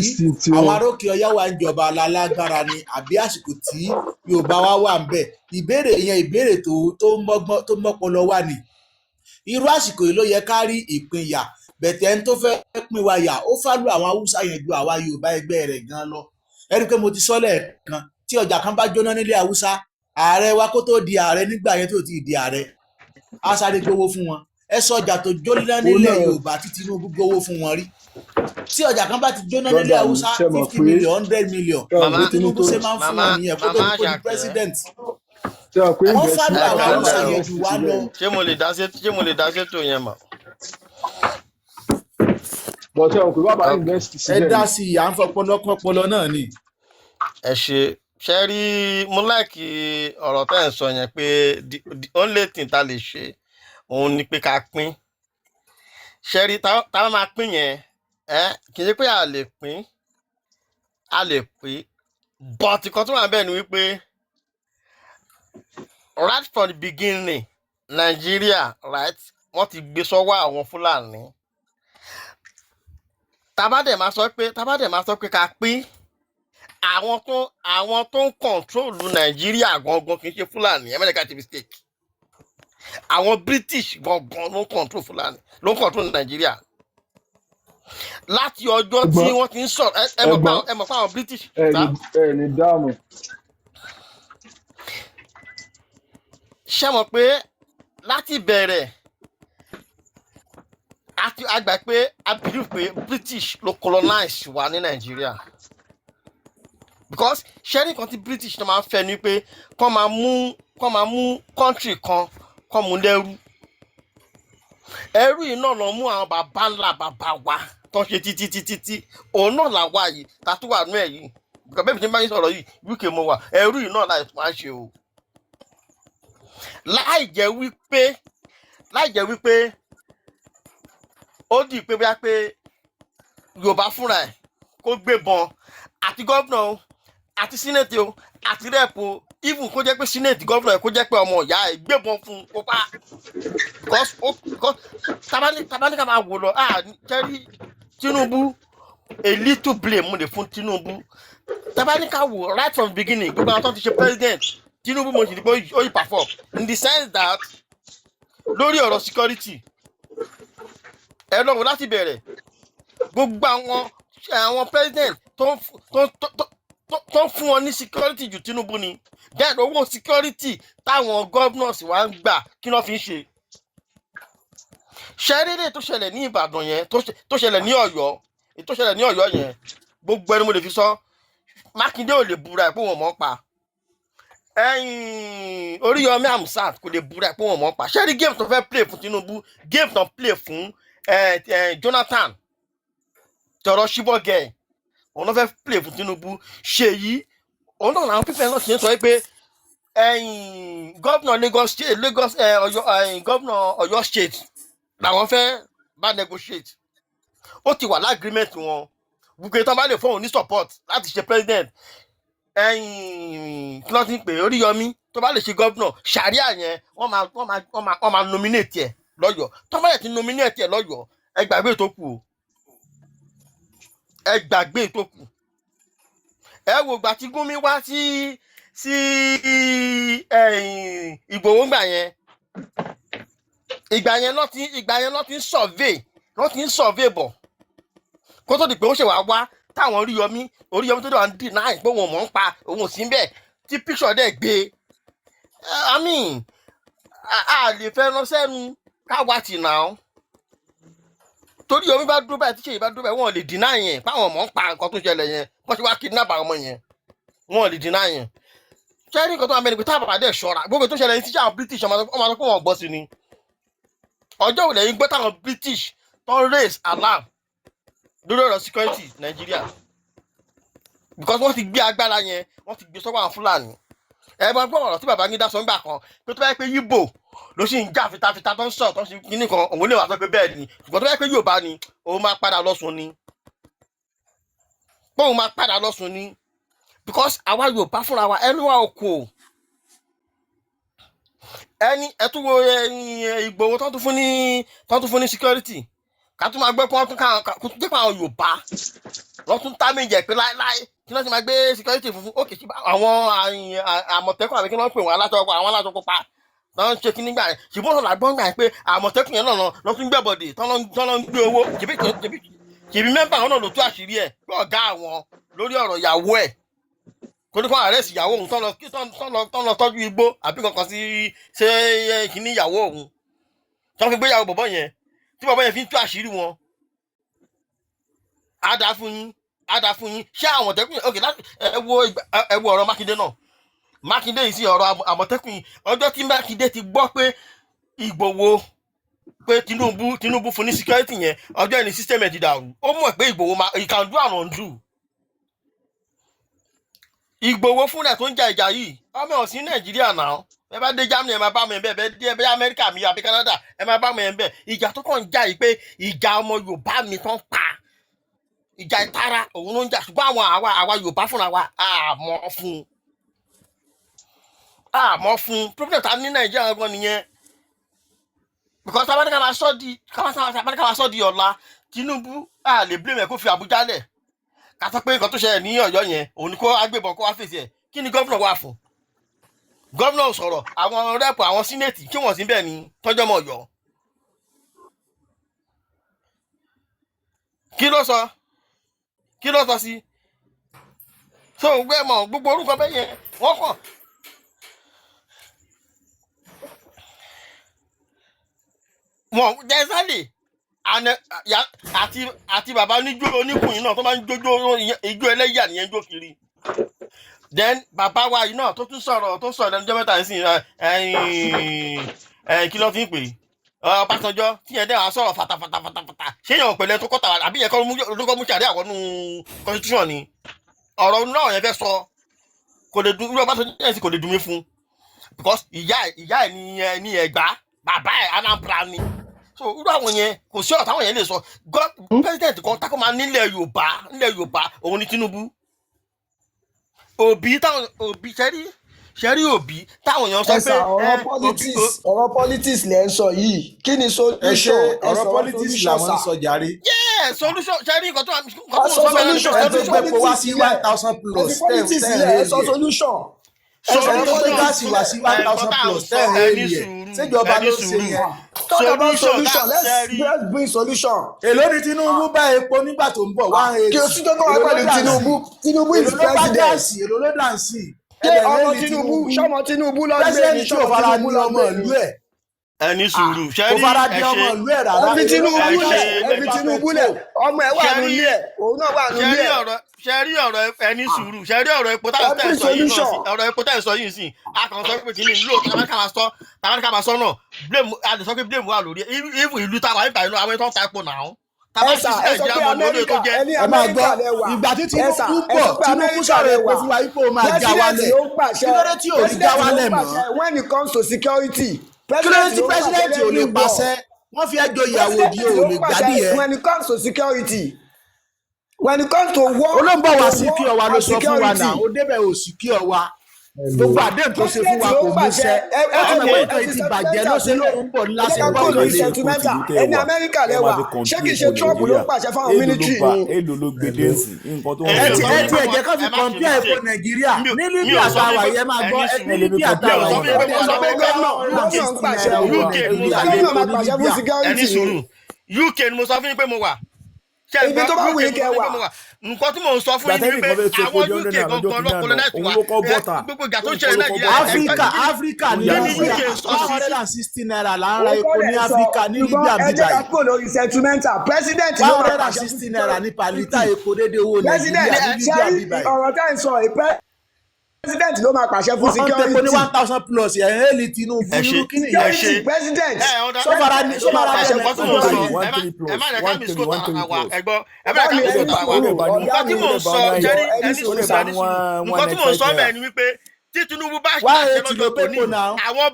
àwọn arókè ọ̀yá wa ń jọba alágbára ni àbí àsìkò tí Yorùbá wa wà ń bẹ̀. Ìbéèrè yẹn ìbéèrè tó mọ́pọlọ wà ní. Irú àsìkò yìí ló yẹ ká rí ìpínyà bẹ̀tẹ̀ ẹni tó fẹ́ pín wa yà ó fálù àwọn Haúsá yẹn ju àwa Yorùbá ẹgbẹ́ rẹ̀ gan lọ. Ẹ rí i pé mo ti sọ lẹ́ẹ̀kan tí ọjà kan bá jóná nílé Haúsá ààrẹ wa kó tó di ààrẹ nígbà yẹn tó ti di ààrẹ á sáré gbowó fún wọn. Ẹ sọ ọjà tó jóná nílẹ̀ Yorùbá tí Tinubu gbowó fún wọn rí. Tí ọjà kan bá ti jóná nílé Haúsá 50 million 100 million bí Tinubu ṣe máa ń fún wọn nìyẹn kó tó di president. Wọ́n fálù àwọn Haúsá yẹn jù wá lọ. Ṣé mo lè dá sétò yẹn mọ̀? Bọ̀tẹ́ òkú bàbá invest sílẹ̀. Ẹ dá sí i, à ń fọpọlọ náà ni. Ẹ ṣe rí mo láìkí ọ̀rọ̀ tẹ́ ẹ̀ sọ yẹn pé the only thing tá lè ṣe òun ni pé ká pín. Ṣe rí táwọn máa pín yẹn kì í ṣe pé a lè pín but nǹkan tó wà bẹ́ẹ̀ ni wípé right from the beginning Nigeria right wọ́n ti gbé sọ́wọ́ àwọn Fúlàní. Tabadẹ̀ máa sọ pé ká pín àwọn tó ń kọ̀ntrólù Nàìjíríà gangan kì í ṣe Fúlàní Amẹ́ríkà ti mistake. Àwọn British gangan ló ń kọ̀ntrólù Fúlàní ló ń kọ̀ntrólù Nàìjíríà. Láti ọjọ́ tí wọ́n ti ń sọ̀rọ̀ ẹ mọ̀ pé àwọn British. Ẹ ní dáàmú. Ṣé mọ̀ pé láti bẹ̀rẹ̀ àgbà pé I believe pé British ló colonize wa ní Nàìjíríà because ṣẹ́rí kan tí British náà máa ń fẹ́ ni pé kọ́ máa mú country kan kọ́ mú lẹ́rú. Ẹrú yìí náà lọ mú àwọn bàbá ńlá bàbá wa tó ń ṣe títí òun náà là wá yìí ta tó wà nú ẹ̀ yìí because bẹ́ẹ̀ bí tí n bá yín sọ̀rọ̀ yìí UK mo wà ẹrú yìí náà láì tún á ṣe o. Láì jẹ́ wípé ó dì pé bóyá pé Yorùbá fúnra ẹ̀ kó gbébọn àti gọ́vnà o àti sínẹ́tì o àti rẹ́ẹ̀pù o even kó jẹ́ pé sínẹ́tì gọ́vnà ẹ̀ kó jẹ́ pé ọmọ ìyá ẹ̀ gbébọn fún kó pa tabaníkà máa wò lọ jẹ́rí Tinubu a little blame mo lè fún Tinubu. Tabaníkà wò right from the beginning gbogbo àwọn tó ti ṣe president Tinubu mo sì ní pé ó yí perform in the sense that lórí ọ̀rọ̀ security ẹ lọ́wọ́ láti bẹ̀rẹ̀ gbogbo àwọn president tó ń fún wọn ní security ju Tinubu ni then owó security táwọn governors wa ń gbà kí wọ́n fi ń ṣe. ṣẹ́rẹ́rẹ́ tó ṣẹlẹ̀ ní Ìbàdàn yẹn tó ṣẹlẹ̀ ní Ọ̀yọ́ yẹn gbogbo ẹni mo lè fi sọ Mákindé ò lè búra ẹ̀ pé wọ́n mọ̀ ń pa Oríyọmí Hamzat kò lè búra ẹ̀ pé wọ́n mọ̀ ń pa. ṣẹ́rí game tó fẹ́ play fún Tinubu game tó play fún Jonathan tọrọ ṣíbọ̀gẹ̀ òun náà fẹ́ play fún Tinubu. Ṣèyí òun náà làwọn pípẹ́ náà ti ń sọ pé gómìnà Lagos gómìnà Ọ̀yọ́ state làwọn fẹ́ bá negotiate. Ó ti wà lágrímẹ̀ntì wọn gbogbo ìtàn bá lè fóun ní support láti ṣe president kí ló ti ń pè Oríyọmí tó bá lè ṣe gómìnà ṣàríà yẹn wọ́n máa nominate ẹ̀ lọ́yọ̀ọ́ tó bá yẹ ti nominate ẹ̀ lọ́yọ̀ọ́ ẹ gbàgbé tó kù o ẹ gbàgbé tó kù. Ẹ wò gbà tí Gúnmi wá sí Ìgbòho gbà yẹn ìgbà yẹn lọ́ ti ń survey bọ̀ kó tó di pé ó ṣe wá táwọn Oríyọmí tó dé wà ń deny pé òun mọ̀ ń pa òun ò sí ń bẹ̀ tí picture dẹ̀ gbé I mean a lè fẹ́ rán sẹ́nu ká wá tì náà torí omi bá dúró báyìí tí Ṣèyí bá dúró báyìí wọn ò lè deny yẹn báwọn mọ̀ ń pa nǹkan tó ṣẹlẹ̀ yẹn wọ́n ti wá kidnap àwọn ọmọ yẹn wọn ò lè deny yẹn. ṣẹ́rí nǹkan tó wà mẹ́rin pé táàbà dẹ̀ ṣọ́ra gbogbo tó ṣẹlẹ̀ ní tíṣà àwọn British ọmọ àti pé wọ́n gbọ́ sí ni. Ọjọ́ òlẹ̀ yìí gbọ́ táwọn British tó ń raise alarm lórí ọ̀rọ̀ security Nàìjíríà because wọ́n ti gbé agbára yẹn wọ́n ti gbé sọ́wọ́ àwọn Fúlàní. Ẹ bá gbọ́ ọ̀rọ̀ tí Babangida sọ ńgbà kan pé tó bá yẹ pé Yíbò ló sì ń jà fitafita tó ń sọ tó ń ṣe kíní kan òun lè wá sọ pé bẹ́ẹ̀ ni ṣùgbọ́n tó bá yẹ pé Yorùbá ni òun máa padà lọ́sùn ni pé òun máa padà lọ́sùn ni because àwa Yorùbá fúnra wa ẹnu wa ò kò ẹni ẹtúwo Ìgbòho tó tún fún ní security ká tún máa gbé pé wọ́n tún jẹ́ pé àwọn Yorùbá wọ́n tún tá méjì pé láéláé kí wọ́n ti máa gbé security funfun ó kì í àwọn àmọ̀tẹ́kùn àbí kí wọ́n pè wọ́n aláṣọ pupa tọ́ ń ṣe kí nígbà yẹn ṣùgbọ́n ọ̀nà àgbọ̀n gbà pé àmọ̀tẹ́kùn yẹn náà lọ́ tún gbẹ̀bọ̀dè tọ́ lọ́ ń gbé owó ṣèbí mẹ́mbà àwọn náà ló tú àṣírí ẹ̀ pé ọ̀gá àwọn lórí ọ̀rọ̀ ìyàwó ẹ̀ kó ní kó àrẹ́sì ìyàwó òun tán lọ tọ́jú igbó àbí kankan sí ṣe kìíní ìyàwó òun tán fi gbéyàwó bọ̀bọ̀ yẹn tí bọ̀bọ̀ yẹn fi ń tú àṣírí wọn á dá fún yín ṣé àmọ̀tẹ́kùn yẹn ok ẹ wo ọ̀rọ̀ Mákindé náà Mákindé yìí sí ọ̀rọ̀ àmọ̀tẹ́kùn yìí ọjọ́ tí Mákindé ti gbọ́ pé Ìgbòho pé Tinubu fún ní security yẹn ọjọ́ ìní system ẹ̀ ti dàrú ó mọ̀ pé Ìgbòho he can do and undo Ìgbòho fúnra tó ń ja ìjà yìí ọmọ ọ̀sìn Nàìjíríà náà ẹ bá dé Germany ẹ máa bá mi ẹ̀ bẹ́ẹ̀ bẹ́ẹ̀ dé Amẹ́ríkà mi àbí Canada ẹ máa bá mi ẹ̀ bẹ́ẹ̀ ìjà tó kàn ń jà yìí pé ìjà ọmọ Yorùbá mi tán pa ìjà ìtara òun ló ń jà ṣùgbọ́n àwa Yorùbá fúnra wa àmọ́ fún problem ta ní Nàìjíríà gan nìyẹn because tabaníkà máa sọ di ọ̀la Tinubu a lè blame ẹ̀ kó fi Àbújá lẹ̀ ká sọ pé nǹkan tó ṣẹlẹ̀ ní Ọ̀yọ́ yẹn òun ni kó agbébọn kó wá fèsì ẹ̀ kí ni gómìnà wà fún gómìnà sọ̀rọ̀ àwọn rẹ́pù àwọn sínẹ́ẹ̀tì kí wọ́n sí bẹ́ẹ̀ ni tọ́jọ́ mọ̀ Ọ̀yọ́ kí ló sọ sí so gbẹ́mọ̀ gbogbo orúkọ bẹ́ẹ̀ yẹn wọ́n kàn wọn jẹ́sálì àti bàbá oníjó oníkùnrin náà tó máa ń jójó ijó ẹlẹ́yà nìyẹn jó kiri then bàbá wa yìí náà tó sọ̀rọ̀ lẹ́nu ọjọ́ mẹ́ta nísìnyí kí ló ti ń pè Ọbásanjọ́ tí yẹn dẹ́ wàá sọ̀rọ̀ fatafata ṣé yẹn pẹ̀lẹ́ tó kọ́ta àbí yẹn kọ́ mú ṣàdé àwọn constitution ni ọ̀rọ̀ náà yẹn fẹ́ sọ kò lè dùn Ọbásanjọ́ yẹn sì kò lè dùn mí fún because ìyá ẹ̀ ní Ẹ̀gbá bàbá ẹ̀ Anambra ni so irú àwọn yẹn kò sí ọ̀tá àwọn yẹn lè sọ president kan tako máa nílẹ̀ Yorùbá òun ni Tinubu Òbí ṣẹ́rí Òbí táwọn èèyàn sọ pé ọ̀rọ̀ politics lẹ́ ń sọ yìí kí ni solution ọ̀rọ̀ politics làwọn ń sọ jàre. solution ṣẹ́rí nǹkan tó sọ solution ẹ tó gbé po wá sí 1,000 plus ẹ sọ solution ẹsẹ̀ tó gbé gáàsì wá sí 1,000 plus yẹn ṣèjọba ló ṣe yẹn. Talk about solution. Let's bring solution. Èló ni Tinubu bá epo nígbà tó ń bọ̀ 180. Kí o sí tó kọ́ wá pẹ̀lú Tinubu is president. Èló ló dà sí. Ṣé ọmọ Tinubu lọ gbé ní ṣọ́mọ Tinubu lọ ọmọ ìlú ẹ̀. Ẹni sùúrù ṣẹ́rí kò fara di ọmọ ìlú ẹ̀ rárá. Ẹbí Tinubu lẹ̀ ọmọ ẹ̀ wà nílé ẹ̀ òun náà wà nílé ẹ̀. ṣẹ́rí ọ̀rọ̀ ẹni sùúrù ṣẹ́rí ọ̀rọ̀ epo táyà sọ yìí sí a kàn sọ pé kìíní ìlú òkè tàbí máa sọ náà blame a lè sọ pé blame wà lórí even ìlú táwa nípa ìlú àwọn ètò ọ̀tá epo náà ẹsà ẹ sọ pé Amẹ́ríkà ẹni Amẹ́ríkà lẹ wà ìgbà tí Tinubu bọ̀ Tinubu sọ̀rọ̀ epo fún wa ipò máa já wálẹ̀ kí ló dé tí ò ní já wálẹ̀ mọ́. when it comes to security kí ló dé tí president ò lè pàṣẹ wọ́n fi ẹjọ́ ìyàwó di ò lè gbádìí yẹn. when it comes to security when it comes to war olóńgbò wa sí kí ọwa ló sọ fún wa náà ó débẹ̀ ò sí kí ọwa gbogbo àdéhùn tó ṣe fún wa kò mú ṣẹ ó ti mọ̀ pé nǹkan ti bàjẹ́ ló ṣe lóun bọ̀ láti gbọ́ kan lè kó ti dùn ẹni Amẹ́ríkà lẹ́wà ṣé kìí ṣe Trump ló pàṣẹ fáwọn mílítírì ni. èlò ló gbé dẹ́sì nǹkan tó ń ẹ ti ẹ̀jẹ̀ kan fi kọ̀ǹpìà epo Nàìjíríà ní Libya àtàwà yẹn máa gbọ́ ní Libya àtàwà yẹn sọ pé gómìnà ń pàṣẹ gómìnà máa pàṣẹ fún security. UK ni mo sọ fún yín pé mo wà ibi tó bá wù yín kẹ́ wà. nǹkan tí mò ń sọ fún yín ni pé àwọn UK gangan ló colonize wa gbogbo ìgbà tó ń ṣẹlẹ̀ Nàìjíríà Áfíríkà ní Libya 160 naira là ń ra epo ní Áfíríkà ní Libya ẹ jẹ́ ká kó lórí sentimental president ló máa pàṣẹ 160 naira ní palita epo dédé owó Nàìjíríà ní Libya bíbá yìí. ọ̀rọ̀ tá à ń sọ president ló máa pàṣẹ fún security. wọ́n tẹ́kọ̀ ní 1,000 plus yẹn hẹ́ẹ̀lì Tinubu irú kí ni ìyẹn ṣe. president sọ́fara pàṣẹ nǹkan tí mò ń sọ ẹ má lè ká mi sọ àwa ẹ̀gbọ́n ẹ má lè ká mi sọ àwa nǹkan tí mò ń sọ jẹ́rí ẹni sùúrù nǹkan tí mò ń sọ bẹ́ẹ̀ ni wípé tí Tinubu bá ṣàṣẹ lọ́jọ́ tó ní àwọn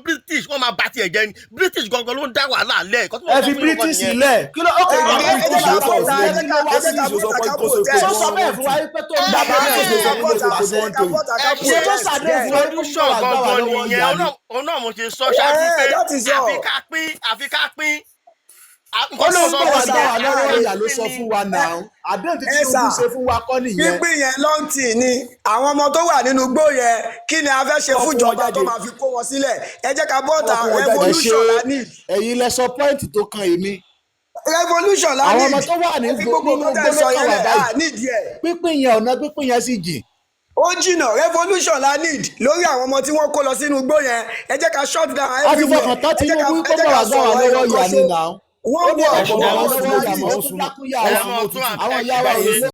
British wọ́n máa bá tiẹ̀ jẹ́ ni British gangan ló ń dá wàhálà lẹ̀. ẹ fi British lẹ̀ kí ló ọkọ̀ ìgbà British ló sọ sí ẹni ló wá sí ìṣòro kan kó so sọ bẹ́ẹ̀ fún wa pé tó ń bá bẹ́ẹ̀ ṣe sọ fún mi kò ṣe tó ṣàdé fún wa ní sọ gangan nìyẹn òun náà mo ṣe sọ ṣáájú pé àfi ká pín ó lóun bọ̀ wá gbà wá lọ́wọ́ ìyá ló sọ fún wa náà àdéhùn tí Tinubu ṣe fún wa kọ́ nìyẹn. pínpín yẹn lọ́ǹtì ni àwọn ọmọ tó wà nínú igbó yẹn kí ni a fẹ́ ṣe fún ìjọba tó máa fi kó wọn sílẹ̀ ẹ jẹ́ ká bọ́ọ̀tà revolution la ní. ẹ̀yin lẹ sọ pọ́ìntì tó kan èmi. revolution la ní. àwọn ọmọ tó wà nínú gbogbo lọ́kàn wà báyìí pínpín yẹn ọ̀nà pínpín yẹn sì jìn. ó jìnnà revolution la need lórí àwọn ọmọ tí wọ́n kó lọ sínú igbó yẹn ẹ jẹ́ ká shut down everywhere. a ti fọkàn tán Tinubu kó bọ̀ wá gbà wá lọ́wọ́ ìyá ni náà. wọ́n wọ àwọn ìyá wa òye